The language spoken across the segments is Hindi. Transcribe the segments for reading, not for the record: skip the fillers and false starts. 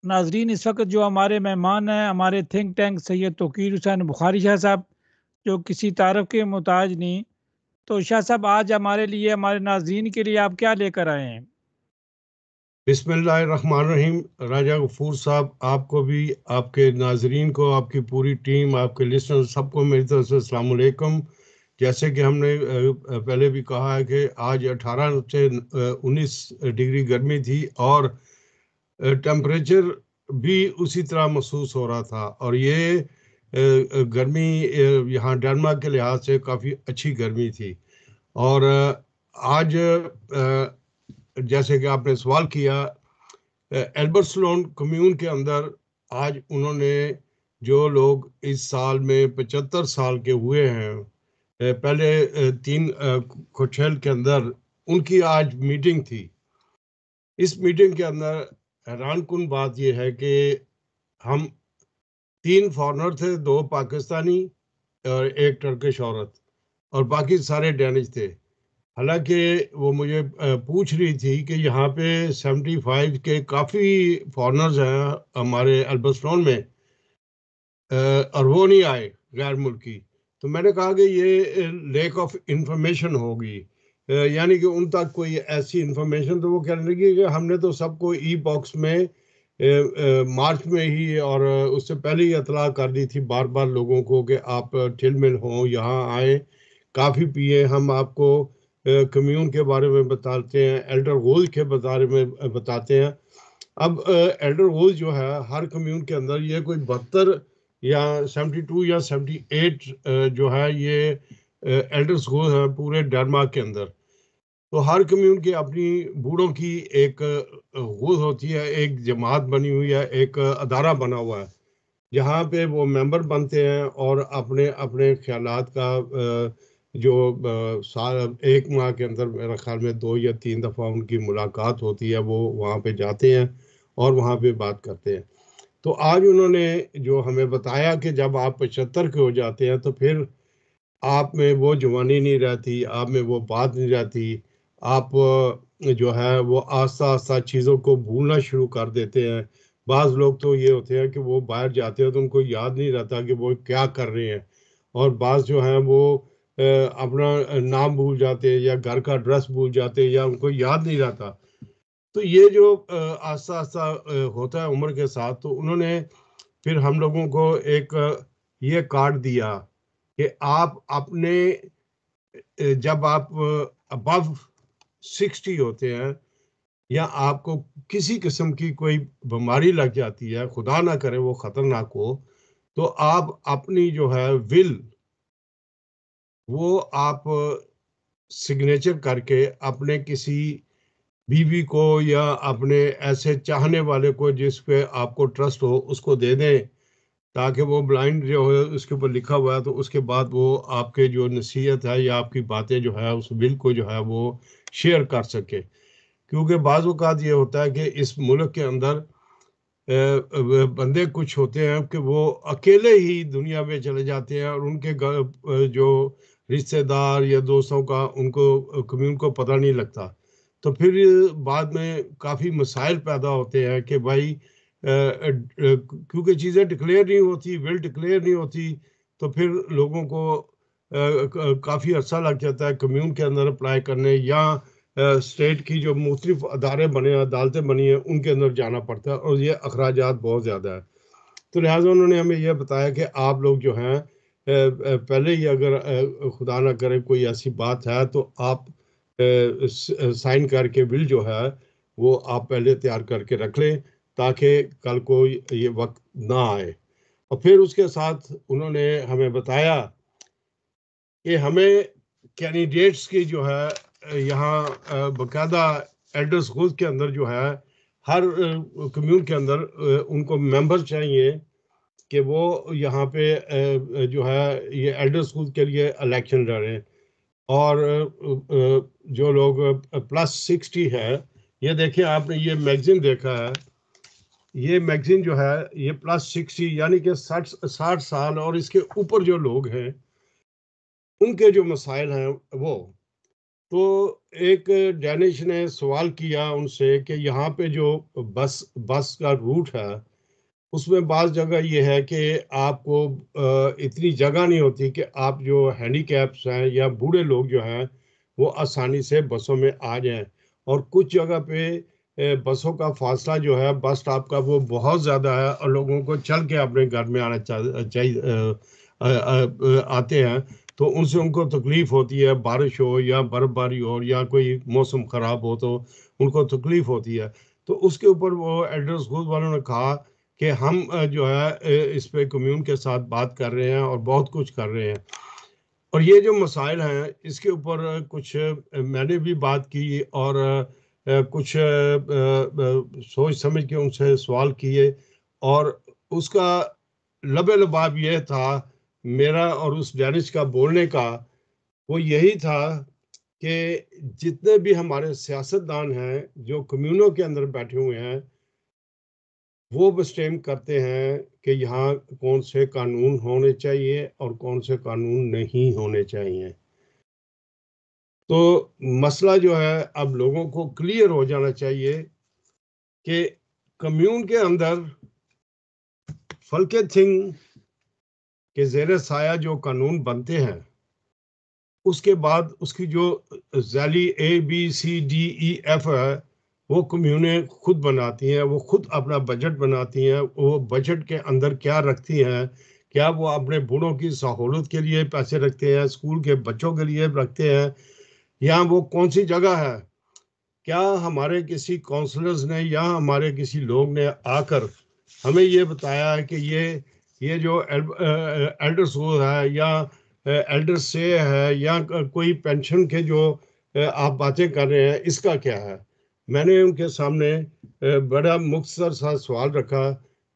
नाजरीन, इस वक्त जो हमारे मेहमान हैं, हमारे थिंक टैंक सैयद तौकीर हुसैन बुखारी शाह साहब, जो किसी तारफ़ के मोहताज नहीं। तो शाह साहब, आज हमारे लिए, हमारे नाजरीन के लिए आप क्या लेकर आए हैं? बिस्मिल्लाहिर्रहमानिर्रहीम। राजा गफूर साहब, आपको भी, आपके नाजरीन को, आपकी पूरी टीम, आपके लिसनर सबको मेरी तरफ से अस्सलाम वालेकुम। जैसे कि हमने पहले भी कहा है कि आज 18 से 19 डिग्री गर्मी थी और टेम्परेचर भी उसी तरह महसूस हो रहा था। और ये गर्मी यहाँ डेनमार्क के लिहाज से काफ़ी अच्छी गर्मी थी। और आज जैसे कि आपने सवाल किया, एल्बर्टस्लोन कम्यून के अंदर आज उन्होंने, जो लोग इस साल में 75 साल के हुए हैं, पहले तीन कोचेल के अंदर, उनकी आज मीटिंग थी। इस मीटिंग के अंदर हैरान कुन बात यह है कि हम तीन फॉरेनर थे, दो पाकिस्तानी और एक टर्किश औरत, और बाकी सारे डैनिश थे। हालांकि वो मुझे पूछ रही थी कि यहाँ पे 75 के काफ़ी फॉरेनर्स हैं हमारे एल्बर्टस्टोन में, और वो नहीं आए, गैर मुल्की। तो मैंने कहा कि ये लैक ऑफ इंफॉर्मेशन होगी, यानी कि उन तक कोई ऐसी इंफॉर्मेशन। तो वो कहने लगी कि हमने तो सबको ई बॉक्स में मार्च में ही और उससे पहले ही इतला कर दी थी बार बार लोगों को कि आप ठिलमिल हों, यहाँ आए, काफ़ी पिए। हम आपको कम्यून के बारे में बताते हैं, एल्डर गोल के बारे में बताते हैं। अब एल्डर गोल जो है, हर कम्यून के अंदर ये कोई 72 या 72 या 78 जो है, ये एल्डर्स गोल है पूरे डेनमार्क के अंदर। तो हर कम्यून की अपनी बूढ़ों की एक गोल होती है, एक जमात बनी हुई है, एक अदारा बना हुआ है, जहाँ पे वो मेंबर बनते हैं और अपने अपने ख्यालात का जो साल एक माह के अंदर मेरा ख्याल में 2 या 3 दफ़ा उनकी मुलाकात होती है, वो वहाँ पे जाते हैं और वहाँ पे बात करते हैं। तो आज उन्होंने जो हमें बताया कि जब आप 75 के हो जाते हैं तो फिर आप में वो जवानी नहीं रहती, आप में वो बात नहीं रहती। आप जो है वो आस्ता आस्ता चीज़ों को भूलना शुरू कर देते हैं। बाज़ लोग तो ये होते हैं कि वो बाहर जाते हैं तो उनको याद नहीं रहता कि वो क्या कर रहे हैं, और बाज़ जो हैं वो अपना नाम भूल जाते हैं या घर का एड्रेस भूल जाते हैं या उनको याद नहीं रहता। तो ये जो आस्ता आस्ता होता है उम्र के साथ, तो उन्होंने फिर हम लोगों को एक ये कार्ड दिया कि आप अपने जब आप अबव 60 होते हैं, या आपको किसी किस्म की कोई बीमारी लग जाती है, खुदा ना करे वो खतरनाक हो, तो आप अपनी जो है विल, वो आप सिग्नेचर करके अपने किसी बीवी को या अपने ऐसे चाहने वाले को जिस पे आपको ट्रस्ट हो उसको दे दें, ताकि वो ब्लाइंड जो है उसके ऊपर लिखा हुआ है, तो उसके बाद वो आपके जो नसीहत है या आपकी बातें जो है उस बिल को जो है वो शेयर कर सके। क्योंकि बाज़ औक़ात ये होता है कि इस मुल्क के अंदर बंदे कुछ होते हैं कि वो अकेले ही दुनिया में चले जाते हैं और उनके जो रिश्तेदार या दोस्तों का उनको कम्यून को पता नहीं लगता। तो फिर बाद में काफ़ी मसाइल पैदा होते हैं कि भाई क्योंकि चीज़ें डिक्लेयर नहीं होती, विल डिक्लेयर नहीं होती, तो फिर लोगों को काफ़ी अर्सा लग जाता है कम्यून के अंदर अप्लाई करने, या स्टेट की जो मुख्तलिफ अदारे बने हैं, अदालतें बनी हैं, उनके अंदर जाना पड़ता है और ये अखराजात बहुत ज़्यादा है। तो लिहाजा उन्होंने हमें यह बताया कि आप लोग जो हैं पहले ही अगर खुदा ना करे कोई ऐसी बात है तो आप साइन करके बिल जो है वो आप पहले तैयार करके रख लें, ताकि कल को ये वक्त ना आए। और फिर उसके साथ उन्होंने हमें बताया कि हमें कैंडिडेट्स की जो है यहाँ बाकायदा एल्डर स्कूल के अंदर जो है हर कम्यून के अंदर उनको मेंबर चाहिए कि वो यहाँ पे जो है ये एल्डर स्कूल के लिए इलेक्शन लड़ें। और जो लोग +60 है, ये देखिए आपने ये मैगजीन देखा है, ये मैगजीन जो है ये +60 यानी कि 60 साल और इसके ऊपर जो लोग हैं उनके जो मसाइल हैं वो, तो एक डैनिश ने सवाल किया उनसे कि यहाँ पे जो बस का रूट है उसमें बाज़ जगह ये है कि आपको इतनी जगह नहीं होती कि आप जो हैंडीकैप्स हैं या बूढ़े लोग जो हैं वो आसानी से बसों में आ जाएं। और कुछ जगह पे बसों का फासला जो है बस स्टॉप का वो बहुत ज़्यादा है और लोगों को चल के अपने घर में आना चाहिए आते हैं, तो उनसे उनको तकलीफ़ होती है, बारिश हो या बर्फ़बारी हो या कोई मौसम ख़राब हो तो उनको तकलीफ़ होती है। तो उसके ऊपर वो एल्डर स्कूल वालों ने कहा कि हम जो है इस पे कम्यून के साथ बात कर रहे हैं और बहुत कुछ कर रहे हैं। और ये जो मसाइल हैं इसके ऊपर कुछ मैंने भी बात की और कुछ सोच समझ के उनसे सवाल किए और उसका लबे लबाब ये था मेरा और उस डैनिश का बोलने का, वो यही था कि जितने भी हमारे सियासतदान हैं जो कम्यूनों के अंदर बैठे हुए हैं वो बस टाइम करते हैं कि यहाँ कौन से कानून होने चाहिए और कौन से कानून नहीं होने चाहिए। तो मसला जो है अब लोगों को क्लियर हो जाना चाहिए कि कम्यून के अंदर फलके थिंग के ज़ेरे साया जो कानून बनते हैं उसके बाद उसकी जो जैली ABCDEF है वो कम्यूनें खुद बनाती हैं, वो खुद अपना बजट बनाती हैं, वो बजट के अंदर क्या रखती हैं, क्या वो अपने बूढ़ों की सहूलत के लिए पैसे रखते हैं, स्कूल के बच्चों के लिए रखते हैं, या वो कौन सी जगह है। क्या हमारे किसी काउंसलर्स ने या हमारे किसी लोग ने आकर हमें ये बताया है कि ये जो एल्डर स्कूल है या एल्डर से है या कोई पेंशन के जो आप बातें कर रहे हैं इसका क्या है। मैंने उनके सामने बड़ा मुख्तसर सा सवाल रखा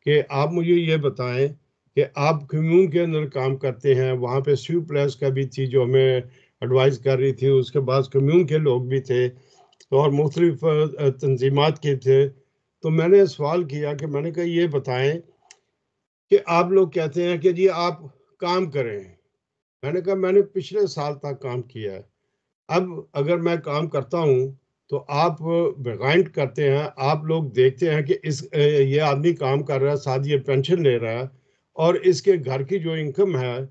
कि आप मुझे ये बताएं कि आप कम्यून के अंदर काम करते हैं, वहाँ पे स्यू प्लेस का भी थी जो हमें एडवाइस कर रही थी, उसके बाद कम्यून के लोग भी थे और मुख्तलिफ तंजीमात के थे। तो मैंने सवाल किया कि मैंने कहा ये बताएं कि आप लोग कहते हैं कि जी आप काम करें। मैंने कहा मैंने पिछले साल तक काम किया है, अब अगर मैं काम करता हूँ तो आप गाइड करते हैं, आप लोग देखते हैं कि ये आदमी काम कर रहा है, साथ ये पेंशन ले रहा है और इसके घर की जो इनकम है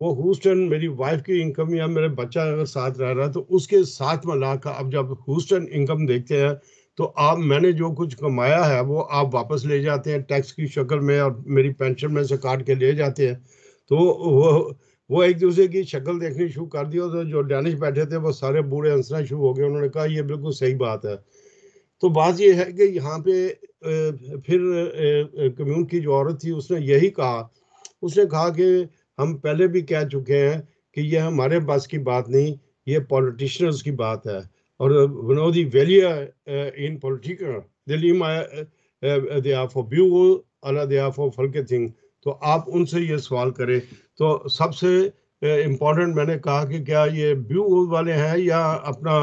वो ह्यूस्टन मेरी वाइफ की इनकम या मेरे बच्चा अगर साथ रह रहा है तो उसके साथ मिला कर अब जब ह्यूस्टन इनकम देखते हैं तो आप मैंने जो कुछ कमाया है वो आप वापस ले जाते हैं टैक्स की शक्ल में और मेरी पेंशन में से काट के ले जाते हैं। तो वो एक दूसरे की शक्ल देखनी शुरू कर दी, तो जो डैनिश बैठे थे वो सारे बूढ़े हंसना शुरू हो गए। उन्होंने कहा ये बिल्कुल सही बात है। तो बात ये है कि यहाँ पे फिर कम्यून की जो औरत थी उसने यही कहा, उसने कहा कि हम पहले भी कह चुके हैं कि ये हमारे बस की बात नहीं, ये पॉलिटिशियंस की बात है और विनोदी वैलिया इन पॉलिटिकर दिल्ली में दे आर फॉर ब्यू अला दे आर फॉर फलके थिंग। तो आप उनसे ये सवाल करें। तो सबसे इम्पोर्टेंट मैंने कहा कि क्या ये ब्यू वाले हैं या अपना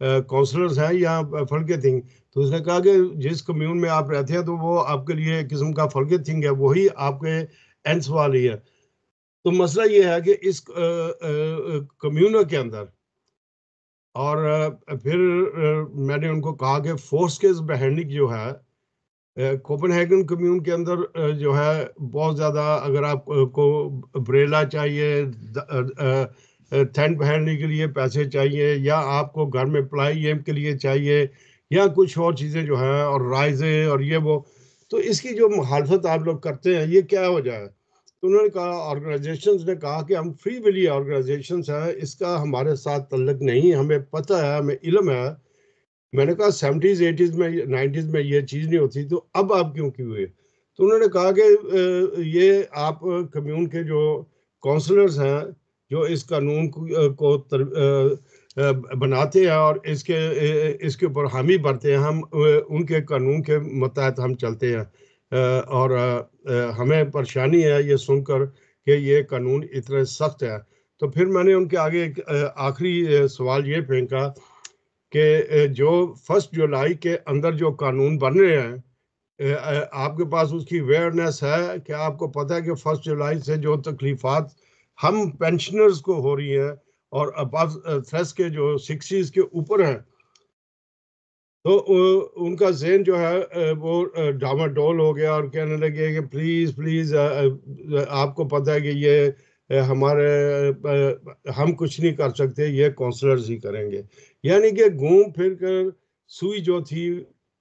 काउंसलर्स हैं या फलके थिंग। तो उसने कहा कि जिस कम्यून में आप रहते हैं तो वो आपके लिए एक किस्म का फलके थिंग है, वही आपके एंस वाली है। तो मसला ये है कि इस कम्यून के अंदर और फिर मैंने उनको कहा कि फोर्स केस बेहेंडिंग जो है कोपेनहेगन कम्यून के अंदर जो है बहुत ज़्यादा, अगर आपको ब्रेला चाहिए, टेंट पहनने के लिए पैसे चाहिए या आपको घर में प्लाई के लिए चाहिए या कुछ और चीज़ें जो हैं और राइज़े और ये वो, तो इसकी जो मुखालफत आप लोग करते हैं ये क्या वजह है। तो उन्होंने कहा, ऑर्गेनाइजेशंस ने कहा कि हम फ्री विली ऑर्गेनाइजेशंस हैं, इसका हमारे साथ तल्लक नहीं, हमें पता है, हमें इल्म है। मैंने कहा 70s 80s में 90s में ये चीज़ नहीं होती तो अब आप क्यों की हुई। तो उन्होंने कहा कि ये आप कम्यून के जो काउंसलर्स हैं जो इस कानून को बनाते हैं और इसके ऊपर हामी भरते हैं, हम उनके कानून के मुताबिक हम चलते हैं और हमें परेशानी है ये सुनकर कि ये कानून इतना सख्त है। तो फिर मैंने उनके आगे एक आखिरी सवाल ये फेंका कि जो 1 जुलाई के अंदर जो कानून बन रहे हैं आपके पास उसकी अवेयरनेस है? क्या आपको पता है कि 1 जुलाई से जो तकलीफात हम पेंशनर्स को हो रही हैं और अबव थ्रेस के जो 60s के ऊपर हैं, तो उनका ज़हन जो है वो डामाडोल हो गया और कहने लगे कि प्लीज़ प्लीज़ आपको पता है कि ये हमारे हम कुछ नहीं कर सकते, ये काउंसलर्स ही करेंगे। यानी कि घूम फिर कर सुई जो थी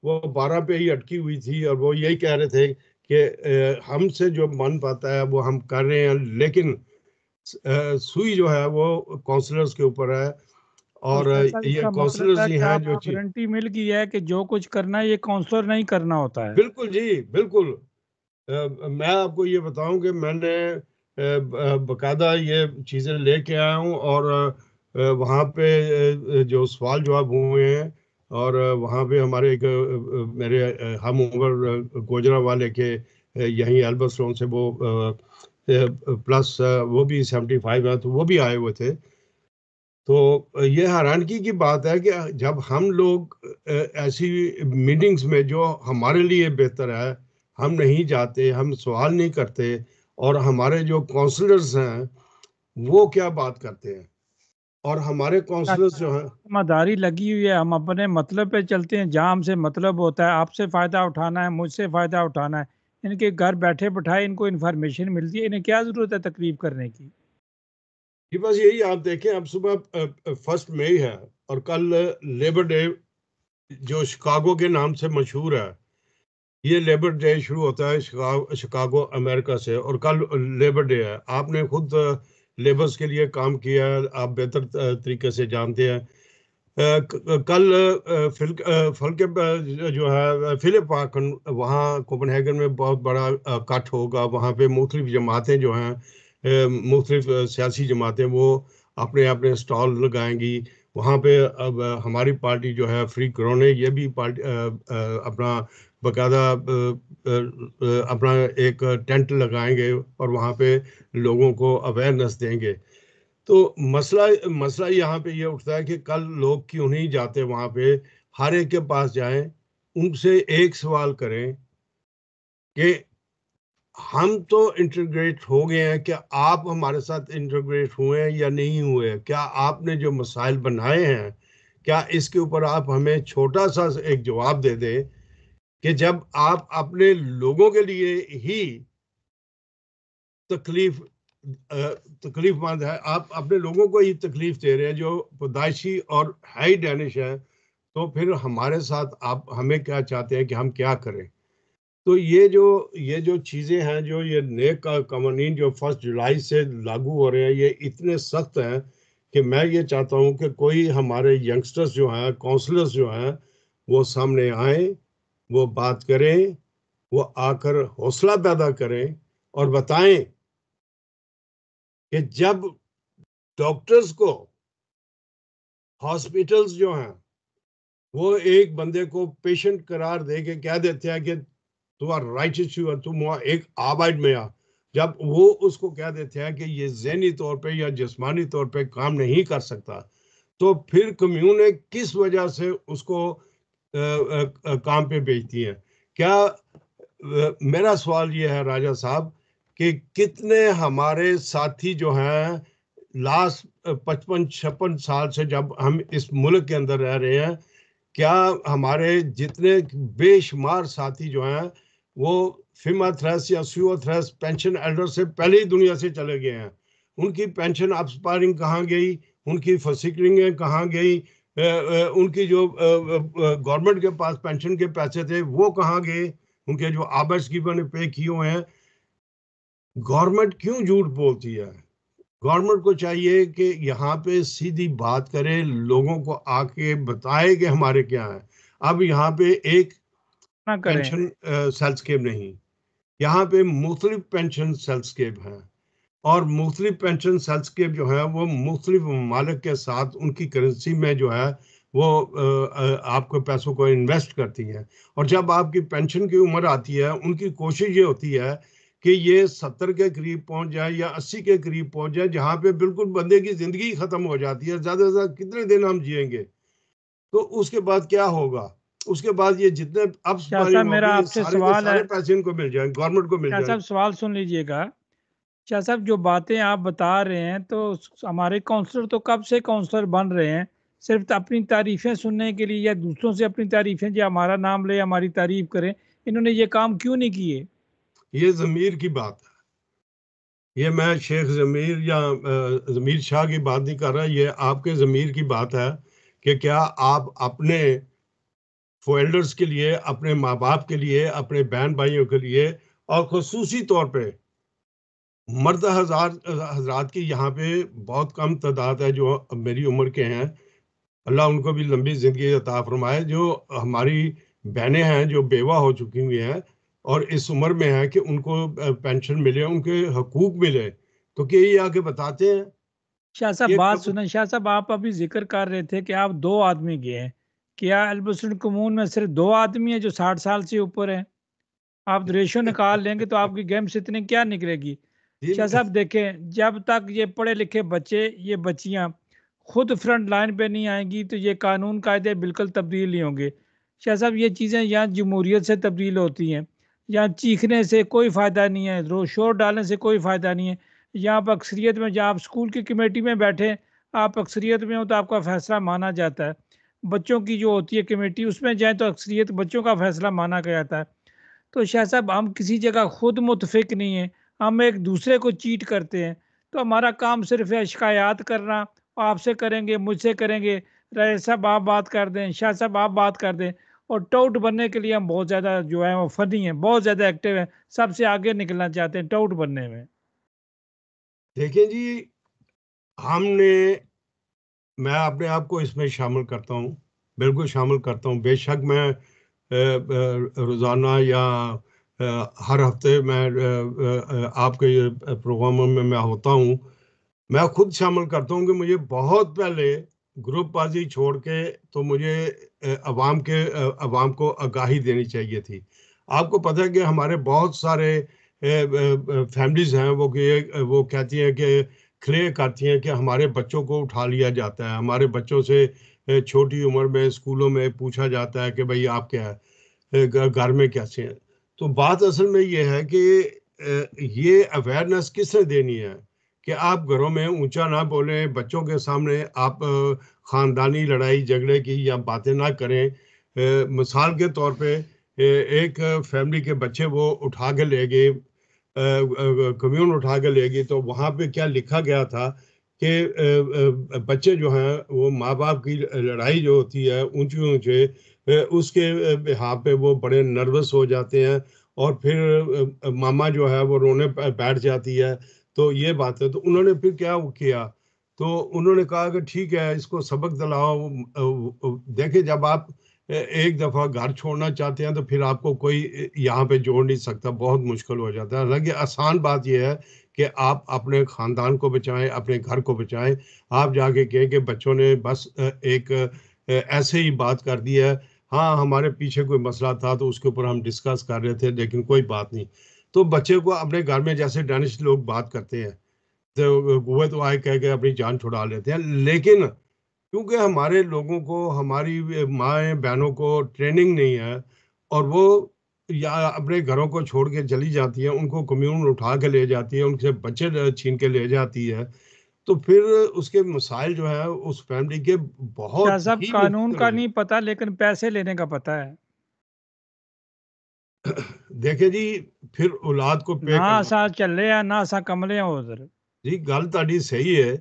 वो 12 पे ही अटकी हुई थी और वो यही कह रहे थे कि हमसे जो मन पाता है वो हम कर रहे हैं, लेकिन सुई जो है वो काउंसलर्स के ऊपर है। तो और शाह साहब ये इसका मतलब काउंसलर्स है ही कि हैं जो आपको गारंटी मिल गई है कि जो कुछ करना है ये काउंसलर नहीं करना होता है। बिल्कुल जी, बिल्कुल। मैं आपको ये बताऊं कि मैंने बकायदा ये चीज़ें लेके आया हूँ और वहाँ पे जो सवाल जवाब हुए हैं और वहाँ पे हमारे एक मेरे हम उम्र गोजरा वाले के यहीं एल्बर्टस्टोन से वो प्लस वो भी 75 है, तो वो भी आए हुए थे। तो ये हैरानगी की बात है कि जब हम लोग ऐसी मीटिंग्स में जो हमारे लिए बेहतर है हम नहीं जाते, हम सवाल नहीं करते, और हमारे जो काउंसलर्स हैं वो क्या बात करते हैं, और हमारे काउंसलर्स जो हैं ईमानदारी लगी हुई है, हम अपने मतलब पे चलते हैं, जहाँ हमसे मतलब होता है, आपसे फ़ायदा उठाना है, मुझसे फ़ायदा उठाना है। इनके घर बैठे बिठाए इनको इन्फॉर्मेशन मिलती है, इन्हें क्या ज़रूरत है तकलीफ करने की। कि बस यही आप देखें, अब सुबह 1 मई है और कल लेबर डे जो शिकागो के नाम से मशहूर है, ये लेबर डे शुरू होता है शिकागो अमेरिका से, और कल लेबर डे है। आपने खुद लेबर्स के लिए काम किया है, आप बेहतर तरीके से जानते हैं। कल फल के जो है फिलिप पार्कन वहाँ कोपनहेगन में बहुत बड़ा कट होगा। वहाँ पे मुख्तलिफ जमातें जो हैं, मुख्तलिफ सियासी जमातें, वो अपने अपने स्टॉल लगाएंगी वहाँ पे। अब हमारी पार्टी जो है फ्री करोने, ये भी पार्टी अपना बकायदा अपना एक टेंट लगाएंगे और वहाँ पे लोगों को अवेयरनेस देंगे। तो मसला मसला यहाँ पे ये उठता है कि कल लोग क्यों नहीं जाते वहाँ पे, हर एक के पास जाएं, उनसे एक सवाल करें कि हम तो इंटीग्रेट हो गए हैं, क्या आप हमारे साथ इंटीग्रेट हुए हैं या नहीं हुए हैं? क्या आपने जो मसाइल बनाए हैं, क्या इसके ऊपर आप हमें छोटा सा एक जवाब दे दें कि जब आप अपने लोगों के लिए ही तकलीफ तकलीफमंद है, आप अपने लोगों को ही तकलीफ दे रहे हैं जो पैदाइशी और हाई डैनिश है, तो फिर हमारे साथ आप हमें क्या चाहते हैं कि हम क्या करें? तो ये जो चीज़ें हैं, जो ये नए कवानीन जो 1 जुलाई से लागू हो रहे हैं, ये इतने सख्त हैं कि मैं ये चाहता हूँ कि कोई हमारे यंगस्टर्स जो हैं, काउंसलर्स जो हैं, वो सामने आए, वो बात करें, वो आकर हौसला पैदा करें और बताएं कि जब डॉक्टर्स को, हॉस्पिटल्स जो हैं, वो एक बंदे को पेशेंट करार दे के कह देते हैं कि तू आर राइटियस, यू तुम वहाँ एक आबाद में आ, जब वो उसको कह देते हैं कि ये ज़हनी तौर पे या जिस्मानी तौर पे काम नहीं कर सकता, तो फिर कम्यूने किस वजह से उसको काम पे भेजती है? क्या मेरा सवाल ये है राजा साहब कि कितने हमारे साथी जो हैं लास्ट 55-56 साल से जब हम इस मुल्क के अंदर रह रहे हैं, क्या हमारे जितने बेशुमार साथी जो हैं वो फिमा थ्रेस या सुओ थ्रेस पेंशन एल्डर से पहले ही दुनिया से चले गए हैं? उनकी पेंशन अपस्पायरिंग कहाँ गई? उनकी फसिकरिंगें कहाँ गई? उनकी जो गवर्नमेंट के पास पेंशन के पैसे थे वो कहाँ गए? उनके जो आबर्स की मैंने पे किए हुए हैं। गवर्नमेंट क्यों झूठ बोलती है? गवर्नमेंट को चाहिए कि यहाँ पे सीधी बात करे, लोगों को आके बताए कि हमारे क्या है। अब यहाँ पे एक ना करें। पेंशन सेल्सकेप नहीं, यहाँ पे मुख्तलिफ पेंशन सेल्सकेप हैं, और मुख्तलिफ पेंशन सेल्सकेप जो है वो मुख्तलिफ ममालिक के साथ उनकी करेंसी में जो है वो आपको पैसों को इन्वेस्ट करती हैं। और जब आपकी पेंशन की उम्र आती है, उनकी कोशिश ये होती है कि ये 70 के करीब पहुंच जाए या 80 के करीब पहुंच जाए, जहाँ पे बिल्कुल बंदे की ज़िंदगी ख़त्म हो जाती है। ज़्यादा से ज़्यादा कितने दिन हम जिएंगे? तो उसके बाद क्या होगा? उसके बाद ये जितने अब शाह स्पायरिंग साहब मेरा होगी, ये आपसे सारे के सवाल है, सारे पैसे इनको मिल जाएंगे, गवर्नमेंट को मिल शाह जाएंगे। साहब सवाल सुन लीजिएगा। शाह साहब जो बातें आप बता रहे हैं तो हमारे काउंसलर तो कब से काउंसलर बन रहे हैं, सिर्फ अपनी तारीफें सुनने के लिए या दूसरों से अपनी तारीफें जो हमारा नाम ले हमारी तारीफ करें, इन्होंने ये काम क्यों नहीं किए? ये ज़मीर की बात है। ये मैं शेख ज़मीर या ज़मीर शाह की बात नहीं कर रहा, ये आपके ज़मीर की बात है कि क्या आप अपने फोल्डर्स के लिए, अपने माँ बाप के लिए, अपने बहन भाइयों के लिए, और खसूसी तौर पे मर्द हजरात की यहाँ पे बहुत कम तादाद है जो मेरी उम्र के हैं, अल्लाह उनको भी लंबी ज़िंदगी अता फरमाए, जो हमारी बहनें हैं जो बेवा हो चुकी हुई हैं और इस उम्र में हैं कि उनको पेंशन मिले, उनके हकूक मिले, तो क्या ये आके बताते हैं? शाह साहब ये बात कब? सुने, शाह साहब आप अभी जिक्र कर रहे थे कि आप 2 आदमी गए हैं। क्या अल्बुसुन कमून में सिर्फ 2 आदमी हैं जो 60 साल से ऊपर हैं? आप रेशो निकाल लेंगे तो आपकी गेम से इतनी क्या निकलेगी? जी, शाह साहब देखें, जब तक ये पढ़े लिखे बच्चे, ये बच्चियां खुद फ्रंट लाइन पे नहीं आएंगी तो ये कानून कायदे बिल्कुल तब्दील नहीं होंगे। शाह साहब ये चीज़ें यहाँ जमहूरियत से तब्दील होती हैं, यहाँ चीखने से कोई फ़ायदा नहीं है, रो शोर डालने से कोई फ़ायदा नहीं है। यहाँ पर अक्सरियत में, जहाँ आप स्कूल की कमेटी में बैठे, आप अक्सरियत में हो तो आपका फ़ैसला माना जाता है। बच्चों की जो होती है कमेटी, उसमें जाए तो अक्सरियत बच्चों का फ़ैसला माना गया जाता है। तो शाह साहब हम किसी जगह खुद मुतफिक नहीं है, हम एक दूसरे को चीट करते हैं। तो हमारा काम सिर्फ है शिकायत करना, आपसे करेंगे, मुझसे करेंगे, रहे साहब आप बात कर दें, शाह साहब आप बात कर दें। और टाउट बनने के लिए हम बहुत ज़्यादा जो है वो फनी है, बहुत ज़्यादा एक्टिव है, सबसे आगे निकलना चाहते हैं टाउट बनने में। देखिए जी, हमने मैं अपने आप को इसमें शामिल करता हूँ, बिल्कुल शामिल करता हूँ। बेशक मैं रोज़ाना या हर हफ्ते मैं आपके प्रोग्रामों में मैं होता हूँ। मैं खुद शामिल करता हूँ कि मुझे बहुत पहले ग्रुपबाजी छोड़ के तो मुझे अवाम को आगाही देनी चाहिए थी। आपको पता है कि हमारे बहुत सारे फैमिलीज़ हैं वो कहती हैं कि क्लेम करती हैं कि हमारे बच्चों को उठा लिया जाता है, हमारे बच्चों से छोटी उम्र में स्कूलों में पूछा जाता है कि भाई आप क्या है, घर में कैसे हैं। तो बात असल में ये है कि ये अवेयरनेस किसने देनी है कि आप घरों में ऊंचा ना बोलें, बच्चों के सामने आप खानदानी लड़ाई झगड़े की या बातें ना करें। मिसाल के तौर पे एक फैमिली के बच्चे वो उठा के ले गए, कम्यून उठा के ले गई, तो वहाँ पे क्या लिखा गया था कि बच्चे जो हैं वो माँ बाप की लड़ाई जो होती है ऊंचे ऊंचे उसके यहाँ पे वो बड़े नर्वस हो जाते हैं और फिर मामा जो है वो रोने बैठ जाती है। तो ये बात है, तो उन्होंने फिर क्या किया, तो उन्होंने कहा कि ठीक है इसको सबक दिलाओ। देखिए जब आप एक दफ़ा घर छोड़ना चाहते हैं तो फिर आपको कोई यहाँ पे जोड़ नहीं सकता, बहुत मुश्किल हो जाता है। हालांकि आसान बात यह है कि आप अपने ख़ानदान को बचाएं, अपने घर को बचाएं। आप जाके कहें कि बच्चों ने बस एक ऐसे ही बात कर दी है, हाँ हमारे पीछे कोई मसला था तो उसके ऊपर हम डिस्कस कर रहे थे लेकिन कोई बात नहीं। तो बच्चे को अपने घर में जैसे डेनिश लोग बात करते हैं, तो वो तो आए कह के अपनी जान छुड़ा लेते हैं, लेकिन क्योंकि हमारे लोगों को, हमारी माएँ बहनों को ट्रेनिंग नहीं है और वो या अपने घरों को छोड़ के चली जाती हैं, उनको कम्यून उठा के ले जाती है, उनसे बच्चे छीन के ले जाती है, तो फिर उसके मसाइल जो है उस फैमिली के शाह बहुत साहब ही कानून मुख्तलिफ का हैं। नहीं पता लेकिन पैसे लेने का पता है। देखिए जी, फिर औलाद को पे ना करना असा पड़ता चले या ना असा कमले उधर। है। जी गल तुहाडी सही है,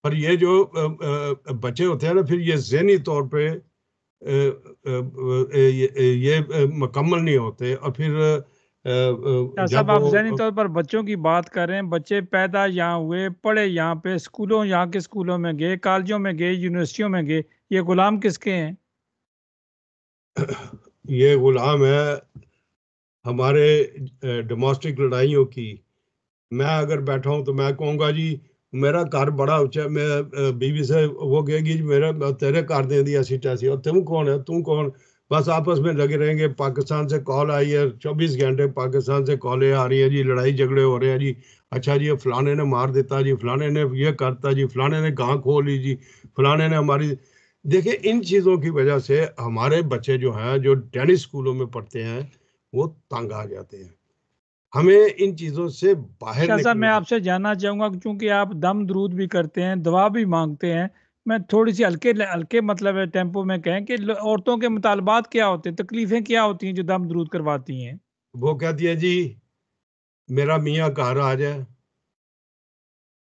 पर ये जो बच्चे होते हैं ना, फिर ये ज़हनी तौर पे ये मुकम्मल नहीं होते और फिर क्या जब सब आप ज़हनी वो तौर पर बच्चों की बात कर रहे हैं, बच्चे पैदा यहाँ हुए, पढ़े यहाँ पे, स्कूलों यहाँ के स्कूलों में गए, कॉलेजों में गए, यूनिवर्सिटियों में गए, ये गुलाम किसके हैं? ये गुलाम है हमारे डोमेस्टिक लड़ाइयों की। मैं अगर बैठा हूँ तो मैं कहूँगा जी मेरा घर बड़ा ऊंचा, मैं बीवी से वो कहेगी जी मेरा तेरे घर दे दिया सीटा सी, और तुम कौन है, तू कौन। बस आपस में लगे रहेंगे। पाकिस्तान से कॉल आई है, 24 घंटे पाकिस्तान से कॉलें आ रही है जी, लड़ाई झगड़े हो रहे हैं जी। अच्छा जी, ये फलाने ने मार देता जी, फलाने ने ये करता जी, फलाने ने गां खोल ली जी, फलाने ने हमारी। देखिए इन चीज़ों की वजह से हमारे बच्चे जो हैं जो टेनिस स्कूलों में पढ़ते हैं वो तंग आ जाते हैं। हमें इन चीज़ों से बाहर शाह साहब, मैं निकलना है। आपसे जानना चाहूंगा कि चूंकि आप दम दरूद भी करते हैं, दुआ भी मांगते हैं, मैं थोड़ी सी हल्के हल्के मतलब टेम्पो में कहें कि औरतों के मुतालबात क्या होते हैं, तकलीफें क्या होती हैं जो दम दरूद करवाती हैं? वो कहती है जी, मेरा मियाँ घर आ जाए,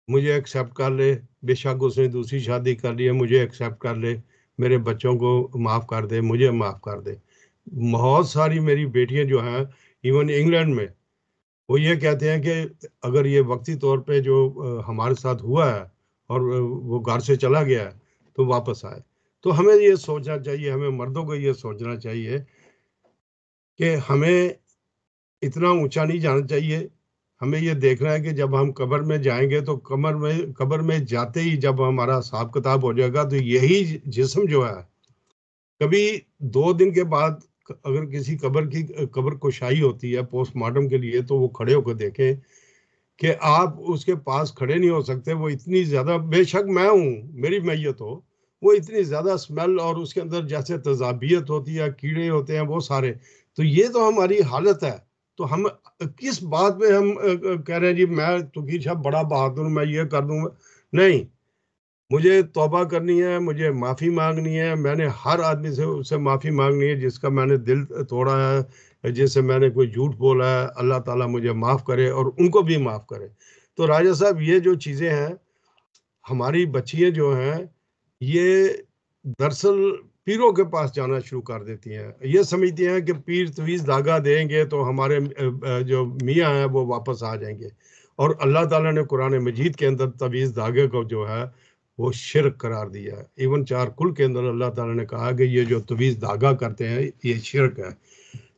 मुझे एक्सेप्ट कर ले, बेशक उसने दूसरी शादी कर ली है, मुझे एक्सेप्ट कर ले, मेरे बच्चों को माफ़ कर दे, मुझे माफ़ कर दे। बहुत सारी मेरी बेटियां जो हैं, इवन इंग्लैंड में, वो ये कहते हैं कि अगर ये वक्ती तौर पे जो हमारे साथ हुआ है और वो घर से चला गया है, तो वापस आए। तो हमें ये सोचना चाहिए, हमें मर्दों को ये सोचना चाहिए कि हमें इतना ऊंचा नहीं जाना चाहिए। हमें ये देखना है कि जब हम कब्र में जाएंगे तो कब्र में जाते ही जब हमारा हिसाब किताब हो जाएगा, तो यही जिस्म जो है, कभी 2 दिन के बाद अगर किसी कब्र कुशाई होती है पोस्टमार्टम के लिए, तो वो खड़े होकर देखें कि आप उसके पास खड़े नहीं हो सकते। वो इतनी ज्यादा, बेशक मैं हूँ, मेरी मैयत हो, वो इतनी ज्यादा स्मेल और उसके अंदर जैसे तजाबियत होती है, कीड़े होते हैं वो सारे। तो ये तो हमारी हालत है। तो हम किस बात पे हम कह रहे हैं जी मैं तुकीर साहब बड़ा बहादुर हूं, मैं ये कर दूंगा। नहीं, मुझे तौबा करनी है, मुझे माफ़ी मांगनी है। मैंने हर आदमी से उससे माफ़ी मांगनी है जिसका मैंने दिल तोड़ा है, जिससे मैंने कोई झूठ बोला है। अल्लाह ताला मुझे माफ़ करे और उनको भी माफ़ करे। तो राजा साहब, ये जो चीज़ें हैं, हमारी बच्चियाँ जो हैं, ये दरअसल पीरों के पास जाना शुरू कर देती हैं। ये समझती हैं कि पीर तवीज़ धागा देंगे तो हमारे जो मियाँ हैं वो वापस आ जाएंगे। और अल्लाह ताला ने कुरान मजीद के अंदर तवीज़ धागे को जो है वो शिरक करार दिया है। इवन 4 कुल के अंदर अल्लाह ताला ने कहा कि ये जो तवीज़ धागा करते हैं ये शिरक है।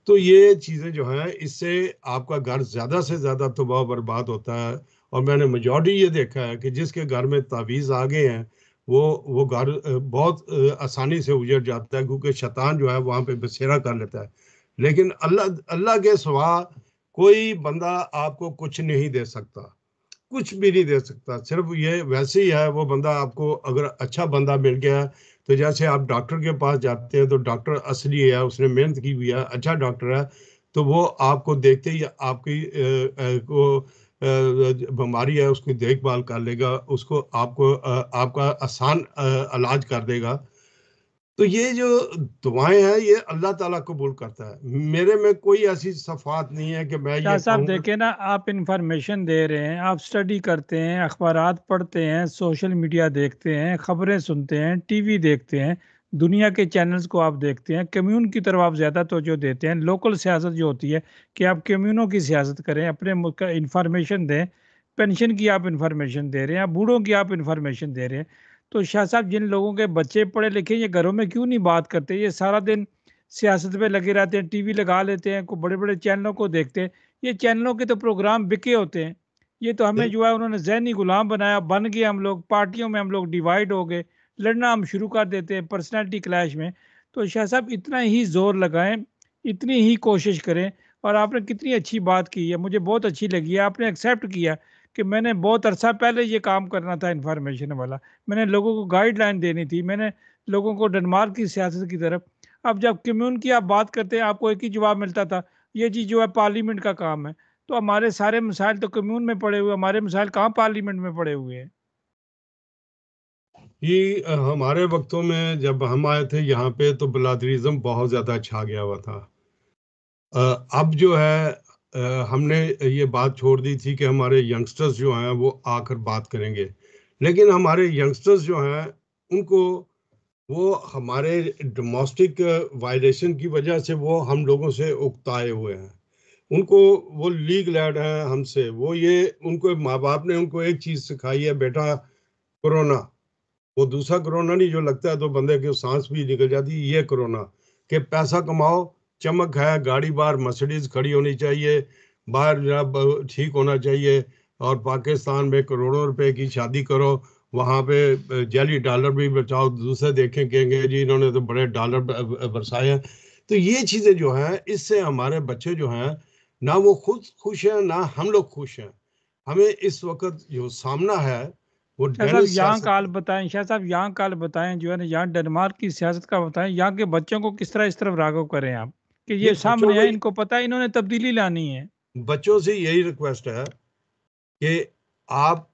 तो ये चीज़ें जो हैं, इससे आपका घर ज़्यादा से ज़्यादा तबाह बर्बाद होता है। और मैंने मेजॉरिटी ये देखा है कि जिसके घर में तावीज़ आ गए हैं, वो घर बहुत आसानी से उजड़ जाता है, क्योंकि शैतान जो है वहाँ पे बसेरा कर लेता है। लेकिन अल्लाह अल्लाह के सिवा कोई बंदा आपको कुछ नहीं दे सकता, कुछ भी नहीं दे सकता। सिर्फ ये वैसे ही है, वो बंदा आपको अगर अच्छा बंदा मिल गया है, तो जैसे आप डॉक्टर के पास जाते हैं तो डॉक्टर असली है, उसने मेहनत की हुई है, अच्छा डॉक्टर है, तो वो आपको देखते ही आपकी बीमारी है उसकी देखभाल कर लेगा, उसको आपको आपका आसान इलाज कर देगा। तो ये जो दुआएं हैं ये अल्लाह ताला कबूल करता है। मेरे में कोई ऐसी सफात नहीं है कि मैं शाह ये साहब, कहूँगा। देखें ना, आप इंफॉर्मेशन दे रहे हैं, आप स्टडी करते हैं, अखबारात पढ़ते हैं, सोशल मीडिया देखते हैं, खबरें सुनते हैं, टीवी देखते हैं, दुनिया के चैनल्स को आप देखते हैं, कम्यून की तरफ आप ज़्यादा तवज्जो देते हैं। लोकल सियासत जो होती है कि आप कम्यूनों की सियासत करें, अपने मुल्क का इंफॉर्मेशन दें, पेंशन की आप इंफॉर्मेशन दे रहे हैं, बूढ़ों की आप इंफॉर्मेशन दे रहे हैं। तो शाह साहब, जिन लोगों के बच्चे पढ़े लिखे, ये घरों में क्यों नहीं बात करते? ये सारा दिन सियासत पे लगे रहते हैं, टीवी लगा लेते हैं, को बड़े बड़े चैनलों को देखते हैं। ये चैनलों के तो प्रोग्राम बिके होते हैं। ये तो हमें जो है उन्होंने जहनी गुलाम बनाया, बन गए हम लोग, पार्टियों में हम लोग डिवाइड हो गए, लड़ना हम शुरू कर देते हैं पर्सनैलिटी क्लैश में। तो शाह साहब, इतना ही जोर लगाएं, इतनी ही कोशिश करें। और आपने कितनी अच्छी बात की है, मुझे बहुत अच्छी लगी है, आपने एक्सेप्ट किया कि मैंने बहुत अरसा पहले ये काम करना था इन्फॉर्मेशन वाला, मैंने लोगों को गाइडलाइन देनी थी, मैंने लोगों को डेनमार्क की सियासत की तरफ। अब जब कम्यून की आप बात करते हैं, आपको एक ही जवाब मिलता था, ये चीज़ जो है पार्लियामेंट का काम है। तो हमारे सारे मसाइल तो कम्यून में पड़े हुए, हमारे मसाइल कहाँ पार्लियामेंट में पड़े हुए हैं? ये हमारे वक्तों में जब हम आए थे यहाँ पे तो बिलादरिज्म बहुत ज़्यादा छा गया हुआ था। अब जो है हमने ये बात छोड़ दी थी कि हमारे यंगस्टर्स जो हैं वो आकर बात करेंगे। लेकिन हमारे यंगस्टर्स जो हैं उनको, वो हमारे डोमेस्टिक वायलेशन की वजह से वो हम लोगों से उकताए हुए हैं। उनको, वो लीग लैड हैं हमसे, वो ये, उनको माँ बाप ने उनको एक चीज़ सिखाई है, बेटा कोरोना, वो दूसरा कोरोना नहीं जो लगता है तो बंदे की सांस भी निकल जाती है, ये कोरोना कि पैसा कमाओ, चमक है, गाड़ी बाहर मर्सिडीज खड़ी होनी चाहिए, बाहर जनाब ठीक होना चाहिए। और पाकिस्तान में करोड़ों रुपए की शादी करो, वहाँ पे जाली डॉलर भी बचाओ, दूसरे देखें कहेंगे जी इन्होंने तो बड़े डॉलर बरसाए हैं। तो ये चीज़ें जो हैं, इससे हमारे बच्चे जो हैं, ना वो खुद खुश हैं ना हम लोग खुश हैं। हमें इस वक्त जो सामना है वो शाह साहब, डेनिस यहाँ का सियासत। हाल बताएं, शाह साहब यहाँ का हाल बताएं, जो है ना, यहाँ डेनमार्क की सियासत का बताएं, यहाँ के बच्चों को किस तरह इस तरफ राग़िब करें आप कि जी ये बच्चों सामने को, है, इनको पता है, इन्होंने तब्दीली लानी है। बच्चों से यही रिक्वेस्ट है कि आप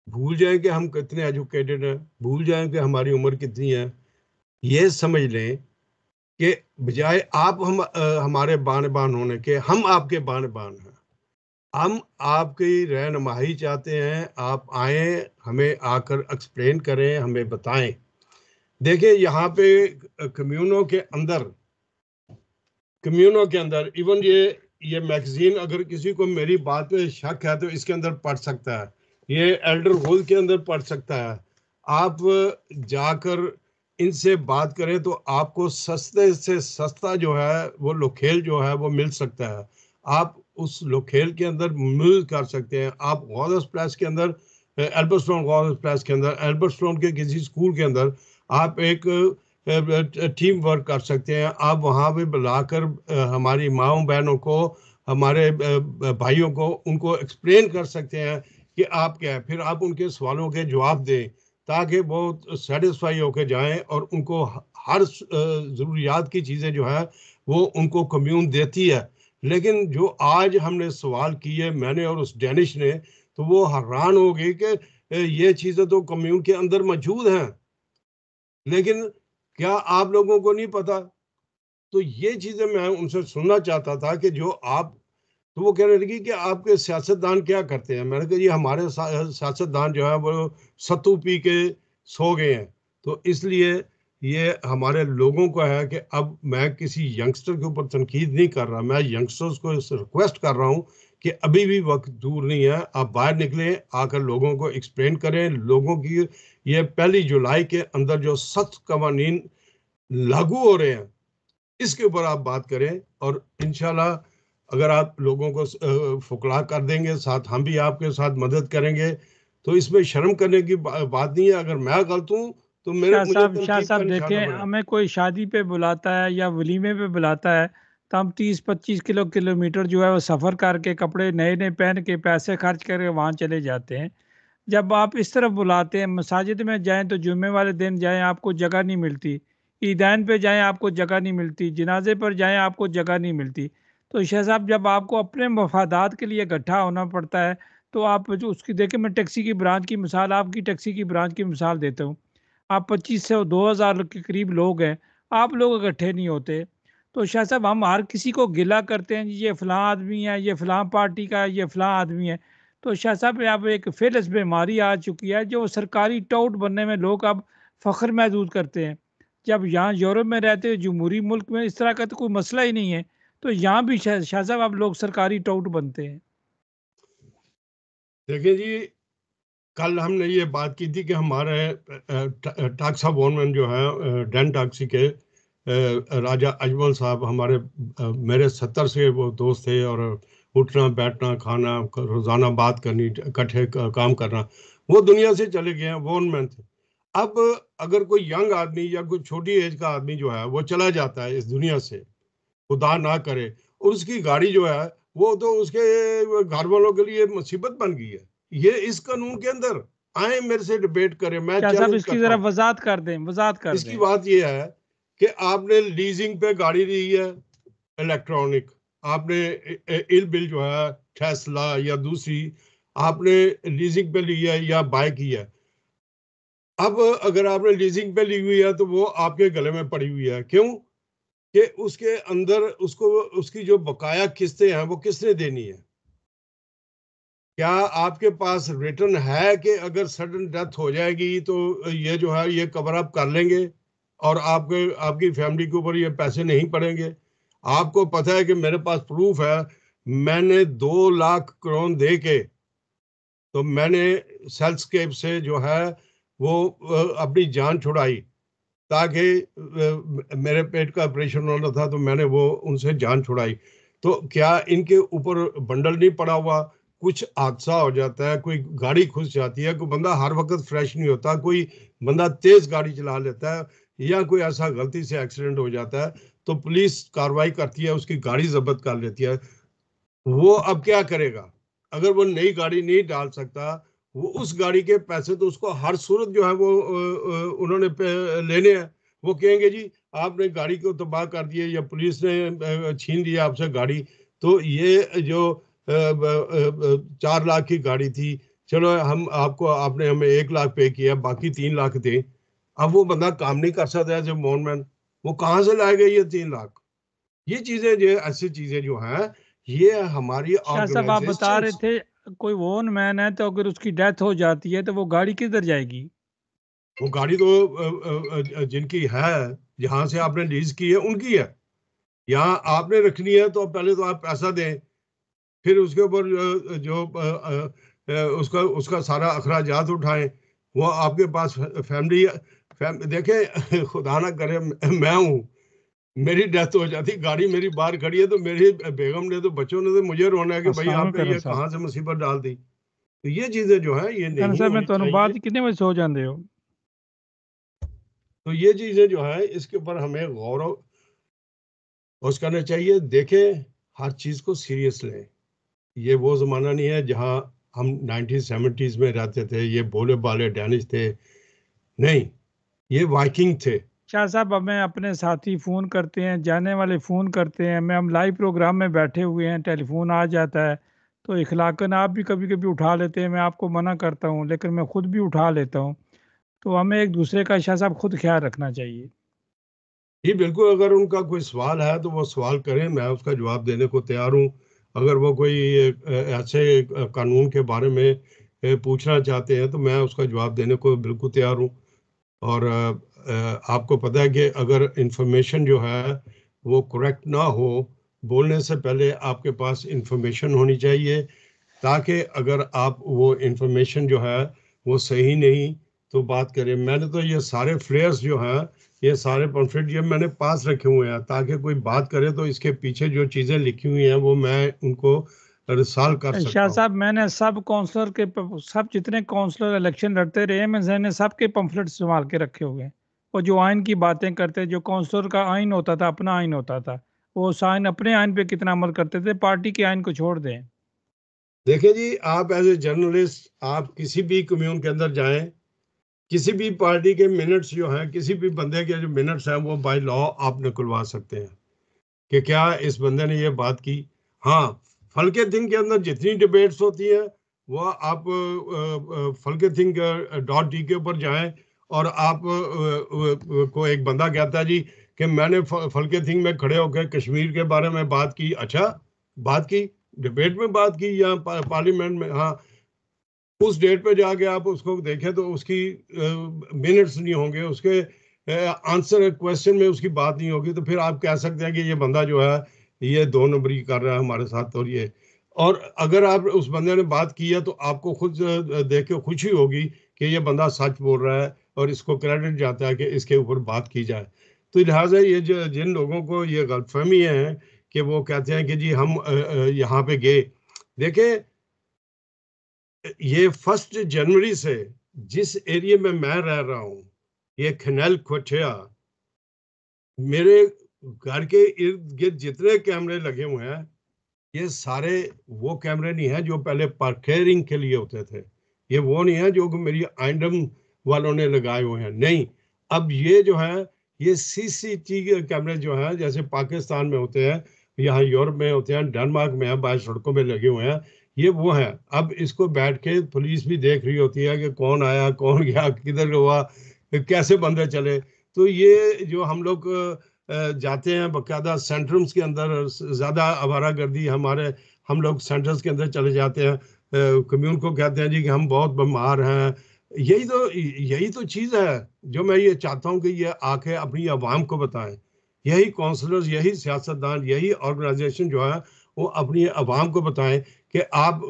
भूल जाएं कि हम कितने एजुकेटेड हैं, भूल जाएं कि हमारी उम्र कितनी है, ये समझ लें कि बजाय आप हमारे बान बान होने के, हम आपके बान बान हैं। हम आपकी रहनुमाई चाहते हैं, आप आए, हमें आकर एक्सप्लेन करें, हमें बताएं। देखिए यहाँ पे कम्युनों के अंदर इवन ये मैगजीन, अगर किसी को मेरी बात पे शक है तो इसके अंदर पढ़ सकता है, ये एल्डर होल के अंदर पढ़ सकता है। आप जाकर इनसे बात करें तो आपको सस्ते से सस्ता जो है वो लोखेल जो है वो मिल सकता है। आप उस लोखेल के अंदर मिल कर सकते हैं। आप गॉदर्स प्लेस के अंदर, एल्बर्टस्टोन गॉदर्स प्लेस के अंदर, एल्बर्टस्टोन के किसी स्कूल के अंदर आप एक टीम वर्क कर सकते हैं। आप वहाँ पे बुलाकर हमारी माओ बहनों को, हमारे भाइयों को, उनको एक्सप्लेन कर सकते हैं कि आप क्या है। फिर आप उनके सवालों के जवाब दें ताकि वो सेटिस्फाई होकर जाएं और उनको हर ज़रूरियात की चीज़ें जो है वो उनको कम्यून देती है। लेकिन जो आज हमने सवाल किए, मैंने और उस डैनिश ने, तो वो हैरान हो गई कि ये चीज़ें तो कम्यून के अंदर मौजूद हैं, लेकिन क्या आप लोगों को नहीं पता? तो ये चीजें मैं उनसे सुनना चाहता था कि जो आप, तो वो कहने लगी कि आपके सियासतदान क्या करते हैं। मैंने कहा जी हमारे सियासतदान जो है वो सत्तू पी के सो गए हैं। तो इसलिए ये हमारे लोगों को है कि अब मैं किसी यंगस्टर के ऊपर तनकीद नहीं कर रहा, मैं यंगस्टर्स को रिक्वेस्ट कर रहा हूँ कि अभी भी वक्त दूर नहीं है, आप बाहर निकलें, आकर लोगों को एक्सप्लेन करें। लोगों की ये 1 जुलाई के अंदर जो सख्त कवानीन लागू हो रहे हैं इसके ऊपर आप बात करें, और इंशाल्लाह अगर आप लोगों को फुकला कर देंगे, साथ हम भी आपके साथ मदद करेंगे, तो इसमें शर्म करने की बात नहीं है। अगर मैं गलत हूं तो मुझे शाह तनकीद का साहब निशाना देखें, बनाए। हमें कोई शादी पे बुलाता है या वलीमे पे बुलाता है तो हम 30-25 किलोमीटर जो है वो सफ़र करके, कपड़े नए नए पहन के, पैसे खर्च करके वहाँ चले जाते हैं। जब आप इस तरफ बुलाते हैं, मसाजिद में जाएं तो जुम्मे वाले दिन जाएं, आपको जगह नहीं मिलती। ईदैन पे जाएं, आपको जगह नहीं मिलती। जनाजे पर जाएं, आपको जगह नहीं मिलती। तो शाह साहब, जब आपको अपने मफादात के लिए इकट्ठा होना पड़ता है तो आप जो उसकी देखें, मैं टैक्सी की ब्रांच की मिसाल, आपकी टैक्सी की ब्रांच की मिसाल देता हूँ। आप 25 से 2000 के करीब लोग हैं, आप लोग इकट्ठे नहीं होते। तो शाह साहब, हम हर किसी को गिला करते हैं, ये फलां आदमी है, ये फलां पार्टी का है, ये फलां आदमी है। तो शाह साहब, अब एक फेलस बीमारी आ चुकी है जो सरकारी टाउट बनने में लोग अब फख्र महसूस करते हैं। जब यहाँ यूरोप में रहते हैं, जमहूरी मुल्क में इस तरह का तो कोई मसला ही नहीं है, तो यहाँ भी शाह साहब अब लोग सरकारी टाउट बनते हैं। देखिए जी, कल हमने ये बात की थी कि हमारे टाक्सा वॉनमैन जो है डैन टैक्सी के राजा अजमल साहब, हमारे मेरे 70 से वो दोस्त थे, और उठना बैठना खाना रोजाना बात करनी, इकट्ठे काम करना, वो दुनिया से चले गए हैं, वॉनमैन थे। अब अगर कोई यंग आदमी या कोई छोटी एज का आदमी जो है वो चला जाता है इस दुनिया से, खुदा ना करे, और उसकी गाड़ी जो है वो तो उसके घर वालों के लिए मुसीबत बन गई है। ये इस कानून के अंदर आए, मेरे से डिबेट करें, मैं शाह साहब, चैलेंज इसकी करता ज़रा हूँ। वजात कर दें, वजात कर इसकी दें। बात ये है कि आपने लीजिंग पे गाड़ी ली है इलेक्ट्रॉनिक, आपने इल बिल जो है टेस्ला या दूसरी आपने लीजिंग पे ली है या बाय की है। अब अगर आपने लीजिंग पे ली हुई है तो वो आपके गले में पड़ी हुई है, क्यों? कि उसके अंदर उसको, उसकी जो बकाया किस्तें हैं वो किसने देनी है? क्या आपके पास रिटर्न है कि अगर सडन डेथ हो जाएगी तो ये जो है ये कवर अप कर लेंगे और आपके आपकी फैमिली के ऊपर ये पैसे नहीं पड़ेंगे? आपको पता है कि मेरे पास प्रूफ है, मैंने 2 लाख करोड़ दे के, तो मैंने सेल्सकेप से जो है वो अपनी जान छुड़ाई, ताकि मेरे पेट का ऑपरेशन होना था, तो मैंने वो उनसे जान छुड़ाई। तो क्या इनके ऊपर बंडल नहीं पड़ा हुआ? कुछ हादसा हो जाता है, कोई गाड़ी घुस जाती है, कोई बंदा हर वक्त फ्रेश नहीं होता, कोई बंदा तेज गाड़ी चला लेता है, या कोई ऐसा गलती से एक्सीडेंट हो जाता है, तो पुलिस कार्रवाई करती है, उसकी गाड़ी जब्त कर लेती है। वो अब क्या करेगा? अगर वो नई गाड़ी नहीं डाल सकता, वो उस गाड़ी के पैसे तो उसको हर सूरत जो है वो उन्होंने लेने हैं। वो कहेंगे जी आपने गाड़ी को तबाह कर दिया या पुलिस ने छीन लिया आपसे गाड़ी। तो ये जो 4 लाख की गाड़ी थी, चलो हम आपको, आपने हमें 1 लाख पे किया, बाकी 3 लाख थे। अब वो बंदा काम नहीं कर सकता है, जब मोनमैन, वो कहाँ से लाएगा ये 3 लाख? ये चीजें, जो ऐसी चीजें जो हैं, ये हमारी शाह साहब आप बता ऑर्गेनाइजेशन। रहे थे कोई वोन मैन है तो अगर उसकी डेथ हो जाती है तो वो गाड़ी किधर जाएगी? वो गाड़ी तो जिनकी है, जहां से आपने लीज की है उनकी है। यहाँ आपने रखनी है तो पहले तो आप पैसा दें, फिर उसके ऊपर जो उसका उसका सारा अखराजात उठाएं। वो आपके पास फैमिली, देखें खुदा ना करे मैं हूँ, मेरी डेथ हो जाती, गाड़ी मेरी बाहर खड़ी है, तो मेरी बेगम ने तो, बच्चों ने तो मुझे रोना है कि भाई अस्सलाम आपने वालेकुम ये साहब। कहाँ से मुसीबत डाल दी। तो ये चीजें जो है ये कहना नहीं साहब मैं होनी ਤੁਹਾਨੂੰ चाहिए। बात कितने बजे सो जाते हो? तो ये चीजें जो है इसके ऊपर हमें गौर और करना चाहिए। देखें, हर चीज को सीरियस लें। ये वो जमाना नहीं है जहां हम 1970s में रहते थे, ये भोले भाले डैनिश थे। नहीं, ये वाइकिंग थे। शाह साहब हमें अपने साथी फ़ोन करते हैं, जाने वाले फ़ोन करते हैं, हम लाइव प्रोग्राम में बैठे हुए हैं, टेलीफोन आ जाता है, तो इखलाकन आप भी कभी कभी उठा लेते हैं, मैं आपको मना करता हूँ लेकिन मैं खुद भी उठा लेता हूँ। तो हमें एक दूसरे का शाह साहब खुद ख्याल रखना चाहिए। जी बिल्कुल, अगर उनका कोई सवाल है तो वो सवाल करें, मैं उसका जवाब देने को तैयार हूँ। अगर वो कोई ऐसे कानून के बारे में पूछना चाहते हैं तो मैं उसका जवाब देने को बिल्कुल तैयार हूँ। और आपको पता है कि अगर इंफॉर्मेशन जो है वो करेक्ट ना हो, बोलने से पहले आपके पास इंफॉर्मेशन होनी चाहिए, ताकि अगर आप वो इंफॉर्मेशन जो है वो सही नहीं तो बात करें। मैंने तो ये सारे फ्लेयर्स जो हैं, ये सारे पम्फलेट ये मैंने पास रखे हुए हैं, ताकि कोई बात करे तो इसके पीछे जो चीज़ें लिखी हुई हैं वो मैं उनको रिसाल कर शाह सकता हूँ। साहब मैंने सब काउंसलर के सब जितने काउंसलर इलेक्शन लड़ते रहे मैंने सबके पम्फलेट संभाल के रखे हुए हैं। वो जो आइन की बातें करते, जो काउंसलर का आइन होता था, अपना आइन होता था, वो साइन अपने आइन पे कितना अमल करते थे, पार्टी के आइन को छोड़ दें। देखिए जी, आप एज ए जर्नलिस्ट आप किसी भी कम्यून के अंदर जाएं, किसी भी पार्टी के मिनट्स जो हैं, किसी भी बंदे के जो मिनट्स हैं, वो बाय लॉ आप निकलवा सकते हैं कि क्या इस बंदे ने ये बात की। हाँ, फल के थिंग के अंदर जितनी डिबेट्स होती है वो आप फल के थिंग .डी के ऊपर जाएं, और आप को एक बंदा कहता है जी कि मैंने फल के थिंग में खड़े होकर कश्मीर के बारे में बात की। अच्छा, बात की, डिबेट में बात की या पार्लियामेंट में? हाँ, उस डेट पे जाके आप उसको देखें तो उसकी मिनट्स नहीं होंगे, उसके आंसर क्वेश्चन में उसकी बात नहीं होगी, तो फिर आप कह सकते हैं कि ये बंदा जो है ये 2 नंबरी कर रहा है हमारे साथ। और ये, और अगर आप उस बंदे ने बात की है तो आपको खुद देख के खुशी होगी कि ये बंदा सच बोल रहा है और इसको क्रेडिट जाता है कि इसके ऊपर बात की जाए। तो लिहाजा ये जो जिन लोगों को ये गलतफहमी है कि वो कहते हैं कि जी हम यहाँ पे गए, देखें ये 1 जनवरी से जिस एरिया में मैं रह रहा हूँ, ये खनल कोठिया, मेरे घर के इर्द गिर्द जितने कैमरे लगे हुए हैं, ये सारे वो कैमरे नहीं है जो पहले पार्किंग के लिए होते थे। ये वो नहीं है जो मेरी आइंडम वालों ने लगाए हुए हैं, नहीं। अब ये जो है ये सीसीटीवी कैमरे जो हैं, जैसे पाकिस्तान में होते हैं, यहाँ यूरोप में होते हैं, डेनमार्क में है, बाहर सड़कों में लगे हुए हैं, ये वो है। अब इसको बैठ के पुलिस भी देख रही होती है कि कौन आया, कौन गया, किधर हुआ, कैसे बंदे चले। तो ये जो हम लोग जाते हैं बाकायदा सेंटर्स के अंदर, ज़्यादा आवारागर्दी हमारे, हम लोग सेंटर्स के अंदर चले जाते हैं, कम्यून को कहते हैं जी कि हम बहुत बीमार हैं। यही तो चीज़ है जो मैं ये चाहता हूँ कि ये आके अपनी आवाम को बताएं। यही काउंसलर्स, यही सियासतदान, यही ऑर्गेनाइजेशन जो है वो अपनी आवाम को बताएं कि आप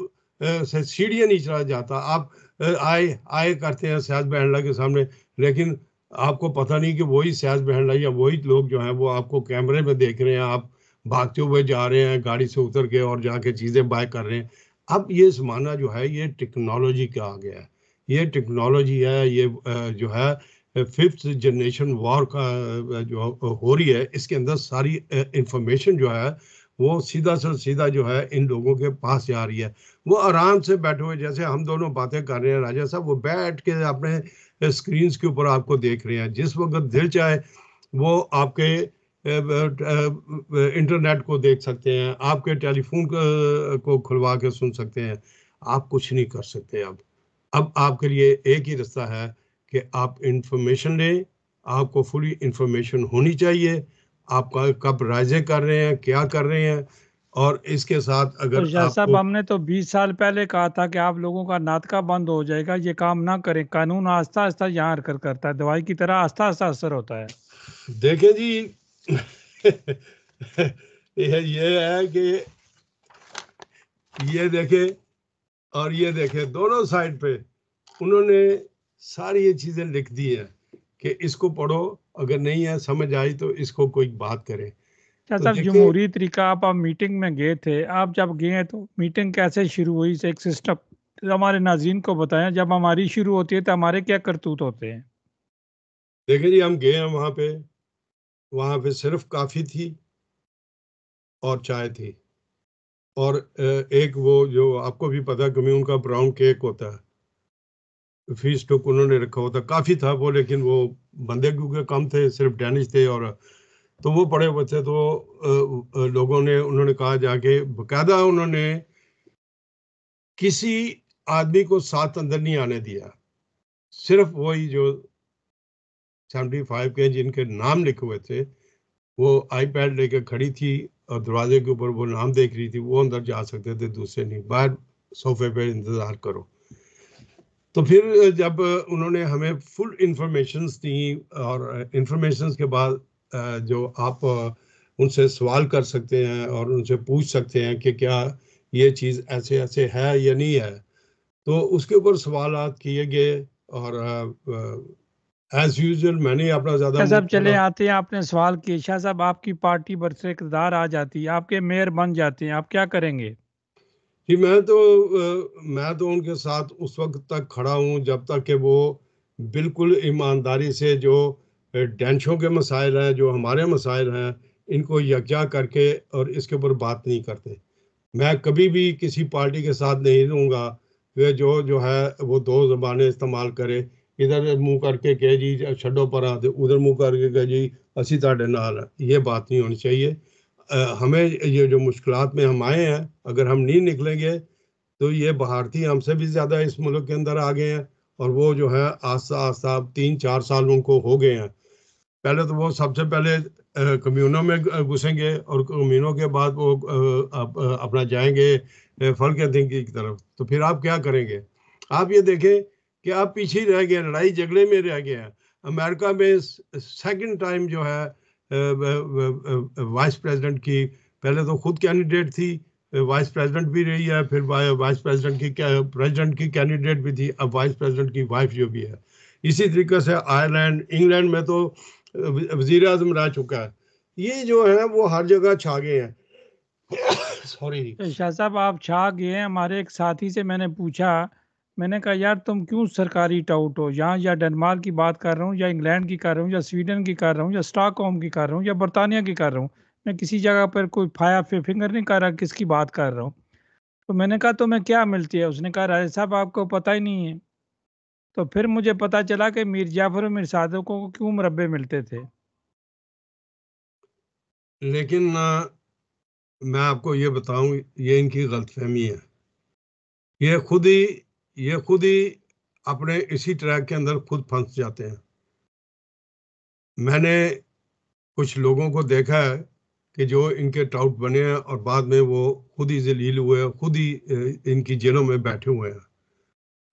से सीढ़ियाँ नहीं चढ़ा जाता। आप आए आए करते हैं सियाज बहनला के सामने, लेकिन आपको पता नहीं कि वही सियाज बहनला या वही लोग जो हैं वो आपको कैमरे में देख रहे हैं, आप भागते हुए जा रहे हैं गाड़ी से उतर के और जाके चीज़ें बाय कर रहे हैं। अब ये ज़माना जो है ये टेक्नोलॉजी का आ गया है, ये टेक्नोलॉजी है, ये जो है 5th जनरेशन वॉर का जो हो रही है, इसके अंदर सारी इंफॉर्मेशन जो है वो सीधा से सीधा जो है इन लोगों के पास जा रही है। वो आराम से बैठे हुए, जैसे हम दोनों बातें कर रहे हैं राजा साहब, वो बैठ के अपने स्क्रीन के ऊपर आपको देख रहे हैं, जिस वक्त दिल चाहे वो आपके इंटरनेट को देख सकते हैं, आपके टेलीफोन को खुलवा के सुन सकते हैं। आप कुछ नहीं कर सकते। अब आपके लिए एक ही रास्ता है कि आप इंफॉर्मेशन लें। आपको फुली इंफॉर्मेशन होनी चाहिए, आप कब राइजें कर रहे हैं, क्या कर रहे हैं। और इसके साथ तो अगर शाह साहब, आपको, हमने तो 20 साल पहले कहा था कि आप लोगों का नाटका बंद हो जाएगा, ये काम ना करें। कानून आस्ता आस्ता यहाँ हरकत करता है, दवाई की तरह आस्ता आस्ता असर होता है। देखें जी, ये है कि ये देखें और ये देखें, दोनों साइड पे उन्होंने सारी ये चीजें लिख दी है कि इसको पढ़ो, अगर नहीं है समझ आई तो इसको कोई बात करे। शाह तो साहब, देखें, जमहूरी तरीका, आप मीटिंग में गए थे, आप जब गए तो मीटिंग कैसे शुरू हुई, एक सिस्टम हमारे नाज़रीन को बताएं। जब हमारी शुरू होती है तो हमारे क्या करतूत होते हैं? देखें जी, हम गए हैं वहां पे सिर्फ काफी थी और चाय थी, और एक वो जो आपको भी पता है कम्यून का ब्राउन केक होता है, फीस टुक उन्होंने रखा होता, काफी था वो, लेकिन वो बंदे क्योंकि कम थे, सिर्फ डैनिश थे, और तो वो पड़े हुए थे। तो लोगों ने, उन्होंने कहा जाके बकायदा, उन्होंने किसी आदमी को साथ अंदर नहीं आने दिया, सिर्फ वही जो 75 के जिनके नाम लिखे हुए थे, वो आईपैड लेके खड़ी थी और दरवाजे के ऊपर वो नाम देख रही थी, वो अंदर जा सकते थे, दूसरे नहीं। बाहर सोफे पे इंतजार करो। तो फिर जब उन्होंने हमें फुल इंफॉर्मेशंस दी, और इंफॉर्मेशंस के बाद जो आप उनसे सवाल कर सकते हैं और उनसे पूछ सकते हैं कि क्या ये चीज़ ऐसे ऐसे है या नहीं है, तो उसके ऊपर सवालात किए गए। और एज यूजुअल मैंने अपना ज़्यादा शाह मुंह साहब, चले खोला। आते हैं, आपने सवाल किए। शाह साहब, आपकी पार्टी बरसर इक़्तिदार आ जाती है, आपके मेयर बन जाते हैं, आप क्या करेंगे? कि मैं तो उनके साथ उस वक्त तक खड़ा हूँ जब तक कि वो बिल्कुल ईमानदारी से जो डेंशों के मसाइल हैं, जो हमारे मसाइल हैं, इनको यकजा करके और इसके ऊपर बात नहीं करते। मैं कभी भी किसी पार्टी के साथ नहीं रहूँगा वे जो जो है वो दो ज़बानें इस्तेमाल करे, इधर मुंह करके कहे जी छड्डो परा, ते उधर मुंह करके कहे जी असी ताड़े नाल हैं। ये बात नहीं होनी चाहिए। हमें ये जो मुश्किलात में हम आए हैं, अगर हम नहीं निकलेंगे तो ये भारतीय हमसे भी ज़्यादा इस मुल्क के अंदर आ गए हैं, और वो जो है आस्ता आस्ता 3-4 साल उनको हो गए हैं। पहले तो वो सबसे पहले कम्यूनों में घुसेंगे, और कम्यूनों के बाद वो अपना जाएंगे फल के थिंक की तरफ। तो फिर आप क्या करेंगे? आप ये देखें कि आप पीछे ही रह गए, लड़ाई झगड़े में रह गए हैं। अमेरिका में सेकंड टाइम जो है वाइस प्रेसिडेंट की, पहले तो खुद कैंडिडेट थी, वाइस प्रेसिडेंट भी रही है, फिर वाइस प्रेसिडेंट की कैंडिडेट भी थी, अब वाइस प्रेसिडेंट की वाइफ जो भी है। इसी तरीके से आयरलैंड, इंग्लैंड में तो वजीर आजम रह चुका है। ये जो है वो हर जगह छा गए हैं। सॉरी। तो शाह साहब, आप छा गए हैं। हमारे एक साथी से मैंने पूछा, मैंने कहा यार तुम क्यों सरकारी टाउट हो? यहाँ या डेनमार्क की बात कर रहा हूँ, या इंग्लैंड की कर रहा हूँ, या स्वीडन की कर रहा हूँ, या स्टॉकहोम की कर रहा हूँ, या बरतानिया की कर रहा हूँ। मैं किसी जगह पर कोई फाया फिंगर नहीं कर रहा किसकी बात कर रहा हूँ। तो मैंने कहा तुम्हें क्या मिलती है? उसने कहा राजा साहब, आपको पता ही नहीं है। तो फिर मुझे पता चला कि मीर जाफर और मीर सादकों को क्यों मुरब्बे मिलते थे। लेकिन मैं आपको ये बताऊं, ये इनकी गलतफहमी है। ये खुद ही ये खुद ही अपने इसी ट्रैक के अंदर खुद फंस जाते हैं। मैंने कुछ लोगों को देखा है कि जो इनके टाउट बने हैं और बाद में वो खुद ही जलील हुए, खुद ही इनकी जेलों में बैठे हुए हैं।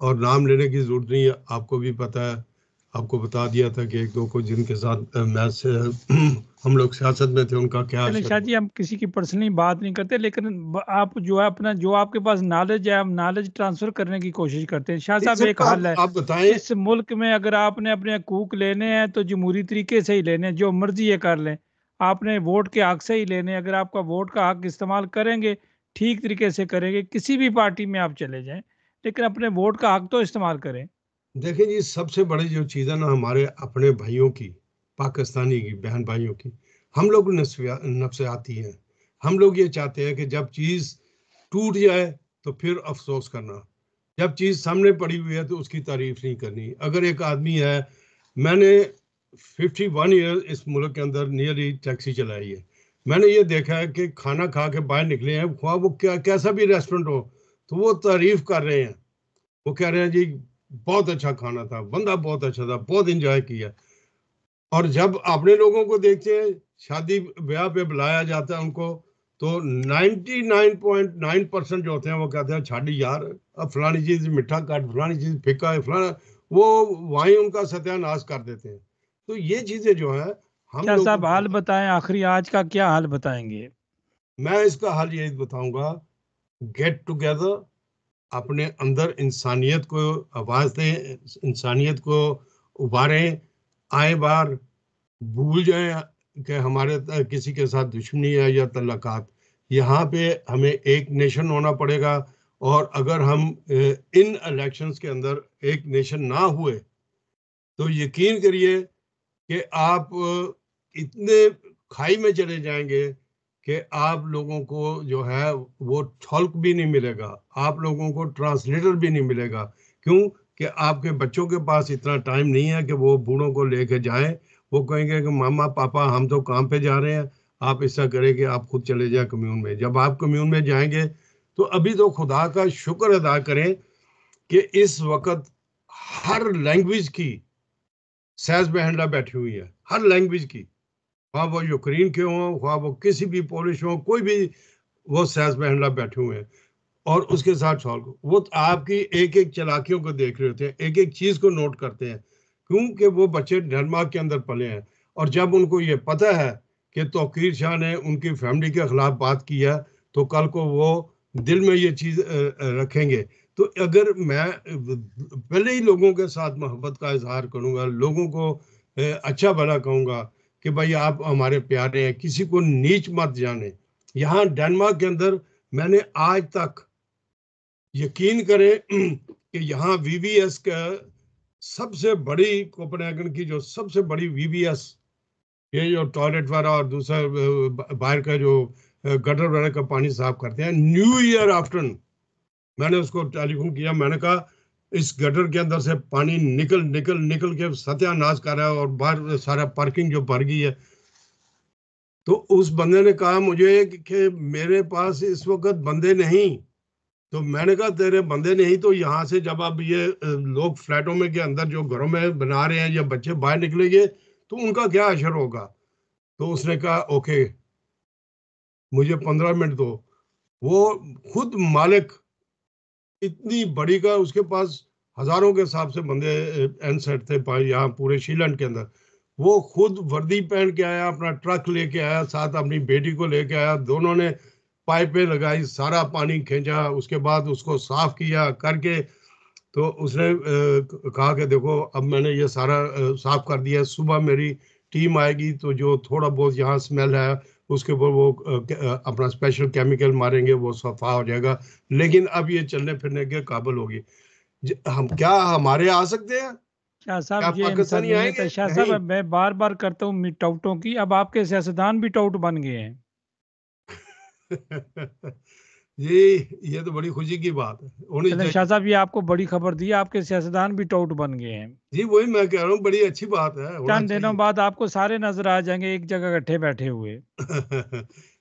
और नाम लेने की जरूरत नहीं है, आपको भी पता है। आपको बता दिया था कि एक दो को जिनके साथ मैं से हम लोग सियासत में थे, उनका क्या चलिए असर शाह हुआ। जी, हम किसी की पर्सनली बात नहीं करते, लेकिन आप जो है अपना, जो आपके पास नॉलेज है, हम नॉलेज ट्रांसफर करने की कोशिश करते हैं। शाह इन साहब, एक सबका हल है। आप बताएं। इस मुल्क में अगर आपने अपने हकूक लेने हैं तो जमहूरी तरीके से ही लेने हैं, जो मर्जी ये कर लें। आपने वोट के हक से ही लेने हैं। अगर आपका वोट का हक इस्तेमाल करेंगे, ठीक तरीके से करेंगे, किसी भी पार्टी में आप चले जाएं, लेकिन अपने वोट का हक तो इस्तेमाल करें। देखें जी, सबसे बड़ी जो चीज़ है ना हमारे अपने भाइयों की, पाकिस्तानी की बहन भाइयों की, हम लोग नफसियाती हैं। हम लोग ये चाहते हैं कि जब चीज़ टूट जाए तो फिर अफसोस करना, जब चीज़ सामने पड़ी हुई है तो उसकी तारीफ नहीं करनी। अगर एक आदमी है, मैंने 51 ईयर इस मुल्क के अंदर नियरली टैक्सी चलाई है। मैंने ये देखा है कि खाना खा के बाहर निकले हैं, ख्वाह वो कैसा भी रेस्टोरेंट हो, तो वो तारीफ कर रहे हैं, वो कह रहे हैं जी बहुत अच्छा खाना था, बंदा बहुत अच्छा था, बहुत इंजॉय किया। और जब अपने लोगों को देखते हैं, शादी ब्याह पे बुलाया जाता है उनको, तो 99.9% जो होते हैं वो कहते हैं छाड़ी यार, अब फलानी चीज मीठा काट, फलानी चीज फिक्का है, फलाना, वो वहीं उनका सत्यानाश कर देते हैं। तो ये चीजें जो है हम शाह लोगों साहब को, हाल बताएं, आखिरी आज का क्या हाल बताएंगे? मैं इसका हल यही बताऊंगा, गेट टुगेदर, अपने अंदर इंसानियत को आवाज दें, इंसानियत को उभारें, आए बार भूल जाएं कि हमारे किसी के साथ दुश्मनी है या तल्लकात। यहाँ पे हमें एक नेशन होना पड़ेगा, और अगर हम इन इलेक्शंस के अंदर एक नेशन ना हुए तो यकीन करिए कि आप इतने खाई में चले जाएंगे कि आप लोगों को जो है वो ठल्क भी नहीं मिलेगा, आप लोगों को ट्रांसलेटर भी नहीं मिलेगा। क्यों? कि आपके बच्चों के पास इतना टाइम नहीं है कि वो बूढ़ों को लेके जाएं। वो कहेंगे कि मामा पापा हम तो काम पे जा रहे हैं, आप ऐसा करें कि आप खुद चले जाएं कम्यून में। जब आप कम्यून में जाएंगे तो अभी तो खुदा का शुक्र अदा करें कि इस वक्त हर लैंग्वेज की सैज बहनला बैठी हुई है, हर लैंग्वेज की, वहाँ वो यूक्रेन के हों, वहाँ वो किसी भी पोलिश हो, कोई भी, वो सैज बहनला बैठे हुए हैं। और उसके साथ सॉल्व वो आपकी एक एक चलाकियों को देख रहे होते हैं, एक एक चीज को नोट करते हैं, क्योंकि वो बच्चे डेनमार्क के अंदर पले हैं। और जब उनको ये पता है कि तौकीर शाह ने उनकी फैमिली के खिलाफ बात की है, तो कल को वो दिल में ये चीज रखेंगे। तो अगर मैं पहले ही लोगों के साथ मोहब्बत का इजहार करूंगा, लोगों को अच्छा भला कहूंगा कि भाई आप हमारे प्यारे हैं, किसी को नीच मत जाने। यहाँ डेनमार्क के अंदर मैंने आज तक, यकीन करें कि यहाँ वीवीएस का सबसे बड़ी, कोपेनहेगन की जो सबसे बड़ी वीवीएस, ये जो टॉयलेट वाला और दूसरा बाहर का जो गटर वगैरह का पानी साफ करते हैं, न्यू ईयर आफ्टरनून मैंने उसको टेलीफोन किया, मैंने कहा इस गटर के अंदर से पानी निकल निकल निकल के सत्यानाश कर रहा है, और बाहर सारा पार्किंग जो भर गई है। तो उस बंदे ने कहा मुझे कि मेरे पास इस वक्त बंदे नहीं। तो मैंने कहा तेरे बंदे नहीं तो यहाँ से जब अब ये लोग फ्लैटों में के अंदर जो घरों में बना रहे हैं या बच्चे बाहर निकलेंगे तो उनका क्या असर होगा? तो उसने कहा ओके, मुझे 15 मिनट दो। वो खुद मालिक, इतनी बड़ी का उसके पास हजारों के हिसाब से बंदे एनसेट थे यहाँ पूरे शीलैंड के अंदर। वो खुद वर्दी पहन के आया, अपना ट्रक लेके आया, साथ अपनी बेटी को लेके आया, दोनों ने पाइपें लगाई, सारा पानी खींचा, उसके बाद उसको साफ किया करके, तो उसने कहा कि देखो अब मैंने ये सारा साफ कर दिया, सुबह मेरी टीम आएगी तो जो थोड़ा बहुत यहाँ स्मेल है उसके ऊपर वो अपना स्पेशल केमिकल मारेंगे, वो सफा हो जाएगा, लेकिन अब ये चलने फिरने के काबिल होगी। हम क्या हमारे आ सकते हैं? शाह साहब क्या ये पाकिस्तानी इंसानियत है। आएंगे? शाह साहब नहीं। अब मैं बार बार करता हूँ टाउटों की, अब आपके सियासतदान भी टाउट बन गए हैं। ये तो बड़ी खुशी की बात है, होनी चलें शाह चाहिए। साहब, ये आपको बड़ी खबर दी, आपके सियासतदान भी टाउट बन गए हैं। जी वही मैं कह रहा हूँ, बड़ी अच्छी बात है, होना चंद दिनों चाहिए। बाद आपको सारे नजर आ जाएंगे एक जगह इकट्ठे बैठे हुए।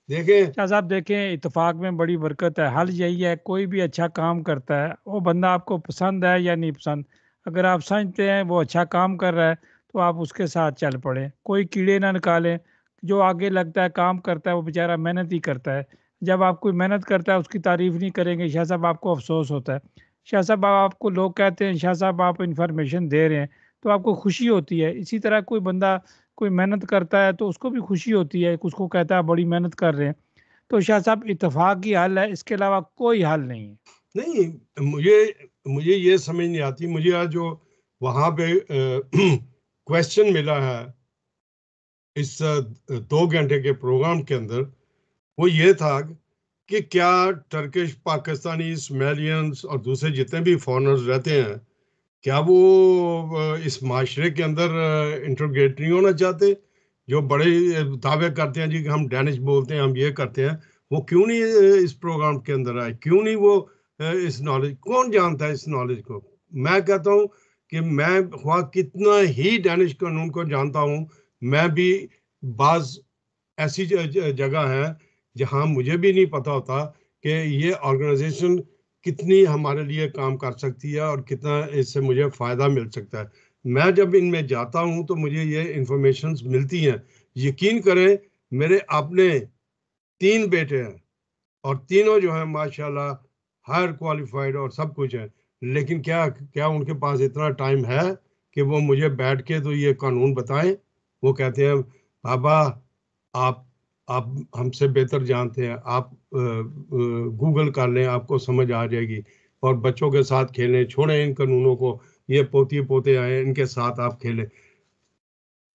देखें। शाह साहब देखें, इत्तेफाक में बड़ी बरकत है। हल यही है, कोई भी अच्छा काम करता है, वो बंदा आपको पसंद है या नहीं पसंद, अगर आप समझते हैं वो अच्छा काम कर रहा है तो आप उसके साथ चल पड़े, कोई कीड़े ना निकालें। जो आगे लगता है काम करता है वो बेचारा मेहनत ही करता है। जब आप कोई मेहनत करता है उसकी तारीफ नहीं करेंगे शाह साहब, आपको अफसोस होता है। शाह साहब आपको लोग कहते हैं शाह साहब आप इंफॉर्मेशन दे रहे हैं, तो आपको खुशी होती है। इसी तरह कोई बंदा कोई मेहनत करता है तो उसको भी खुशी होती है, उसको कहता है बड़ी मेहनत कर रहे हैं। तो शाह साहब इत्तेफाक ही हल है, इसके अलावा कोई हल नहीं है। नहीं, मुझे मुझे ये समझ नहीं आती। मुझे आज जो वहां पे क्वेश्चन मिला है इस 2 घंटे के प्रोग्राम के अंदर, वो ये था कि क्या टर्किश, पाकिस्तानी, स्मेलियंस और दूसरे जितने भी फॉरेनर्स रहते हैं, क्या वो इस माशरे के अंदर इंट्रोगेट नहीं होना चाहते? जो बड़े दावे करते हैं जी कि हम डैनिश बोलते हैं, हम ये करते हैं, वो क्यों नहीं इस प्रोग्राम के अंदर आए? क्यों नहीं वो इस नॉलेज, कौन जानता है इस नॉलेज को? मैं कहता हूँ कि मैं ख्वाह कितना ही डैनिश कानून को जानता हूँ, मैं भी बाज ऐसी जगह है जहां मुझे भी नहीं पता होता कि ये ऑर्गेनाइजेशन कितनी हमारे लिए काम कर सकती है और कितना इससे मुझे फ़ायदा मिल सकता है। मैं जब इनमें जाता हूं तो मुझे ये इंफॉर्मेशंस मिलती हैं। यकीन करें, मेरे अपने 3 बेटे हैं और तीनों जो हैं माशाल्लाह हायर क्वालिफाइड और सब कुछ है। लेकिन क्या क्या उनके पास इतना टाइम है कि वो मुझे बैठ के तो ये कानून बताएं? वो कहते हैं, बाबा आप आप हमसे बेहतर जानते हैं, आप गूगल कर लें, आपको समझ आ जाएगी। और बच्चों के साथ खेलें, छोड़ें इन कानूनों को, ये पोती पोते आए इनके साथ आप खेलें।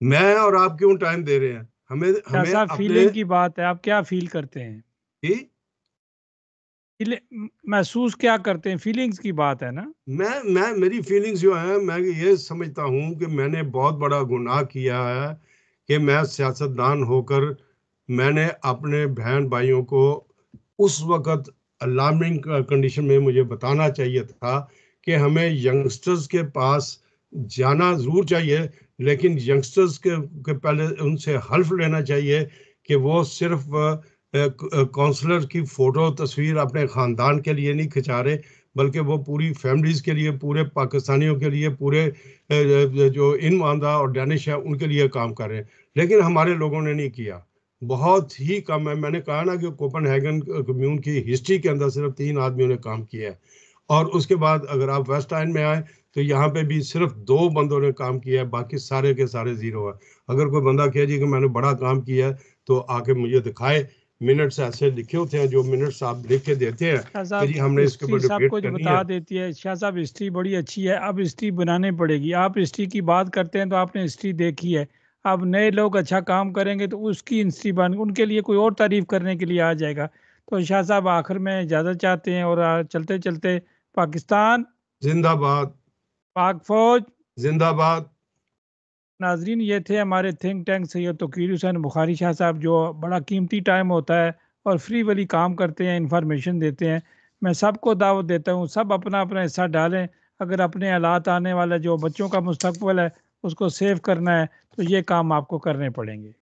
मैं और आप क्यों टाइम दे रहे हैं? हमें हमें ऐसा अपने फीलिंग की बात है, आप क्या फील करते हैं? ही महसूस क्या करते हैं, फीलिंग्स की बात है ना। मैं मेरी फीलिंग्स जो है, मैं ये समझता हूँ कि मैंने बहुत बड़ा गुनाह किया है कि मैं सियासतदान होकर मैंने अपने बहन भाइयों को उस वक़्त अलार्मिंग कंडीशन में मुझे बताना चाहिए था कि हमें यंगस्टर्स के पास जाना ज़रूर चाहिए, लेकिन यंगस्टर्स के पहले उनसे हल्फ लेना चाहिए कि वो सिर्फ़ काउंसलर की फ़ोटो तस्वीर अपने ख़ानदान के लिए नहीं खिंचा रहे, बल्कि वो पूरी फैमिलीज़ के लिए, पूरे पाकिस्तानियों के लिए, पूरे जो इन मानदा और डैनिश है, उनके लिए काम कर रहे हैं। लेकिन हमारे लोगों ने नहीं किया, बहुत ही कम है। मैंने कहा ना कि कोपेनहेगन कम्यून की हिस्ट्री के अंदर सिर्फ 3 आदमियों ने काम किया है। और उसके बाद अगर आप वेस्ट आइंड में आए, तो यहाँ पे भी सिर्फ 2 बंदों ने काम किया है, बाकी सारे के सारे ज़ीरो है। अगर कोई बंदा कहे जी कि मैंने बड़ा काम किया है, तो आके मुझे दिखाए। मिनट्स ऐसे लिखे होते हैं, जो मिनट्स आप लिख के देते हैं शाह कि जी साहब, हमने इसके हिस्ट्री ऊपर डिबेट सबको जो करनी बता है। देती है, शाह साहब हिस्ट्री बड़ी अच्छी है, अब हिस्ट्री बनानी पड़ेगी। आप हिस्ट्री की बात करते हैं तो आपने हिस्ट्री देखी है, अब नए लोग अच्छा काम करेंगे तो उसकी हिस्ट्री बन उनके लिए कोई और तारीफ करने के लिए आ जाएगा। तो शाह साहब आखिर में इजाज़त चाहते हैं और चलते चलते पाकिस्तान जिंदाबाद। पाक फौज। जिंदाबाद। नाजरीन, ये थे हमारे थिंक टैंक सैयद तौकीर हुसैन बुखारी शाह साहब, जो बड़ा कीमती टाइम होता है और फ्री वाली काम करते हैं, इंफॉर्मेशन देते हैं। मैं सबको दावत देता हूँ, सब अपना अपना हिस्सा डालें। अगर अपने हालात आने वाला जो बच्चों का मुस्तकबिल है उसको सेव करना है तो ये काम आपको करने पड़ेंगे।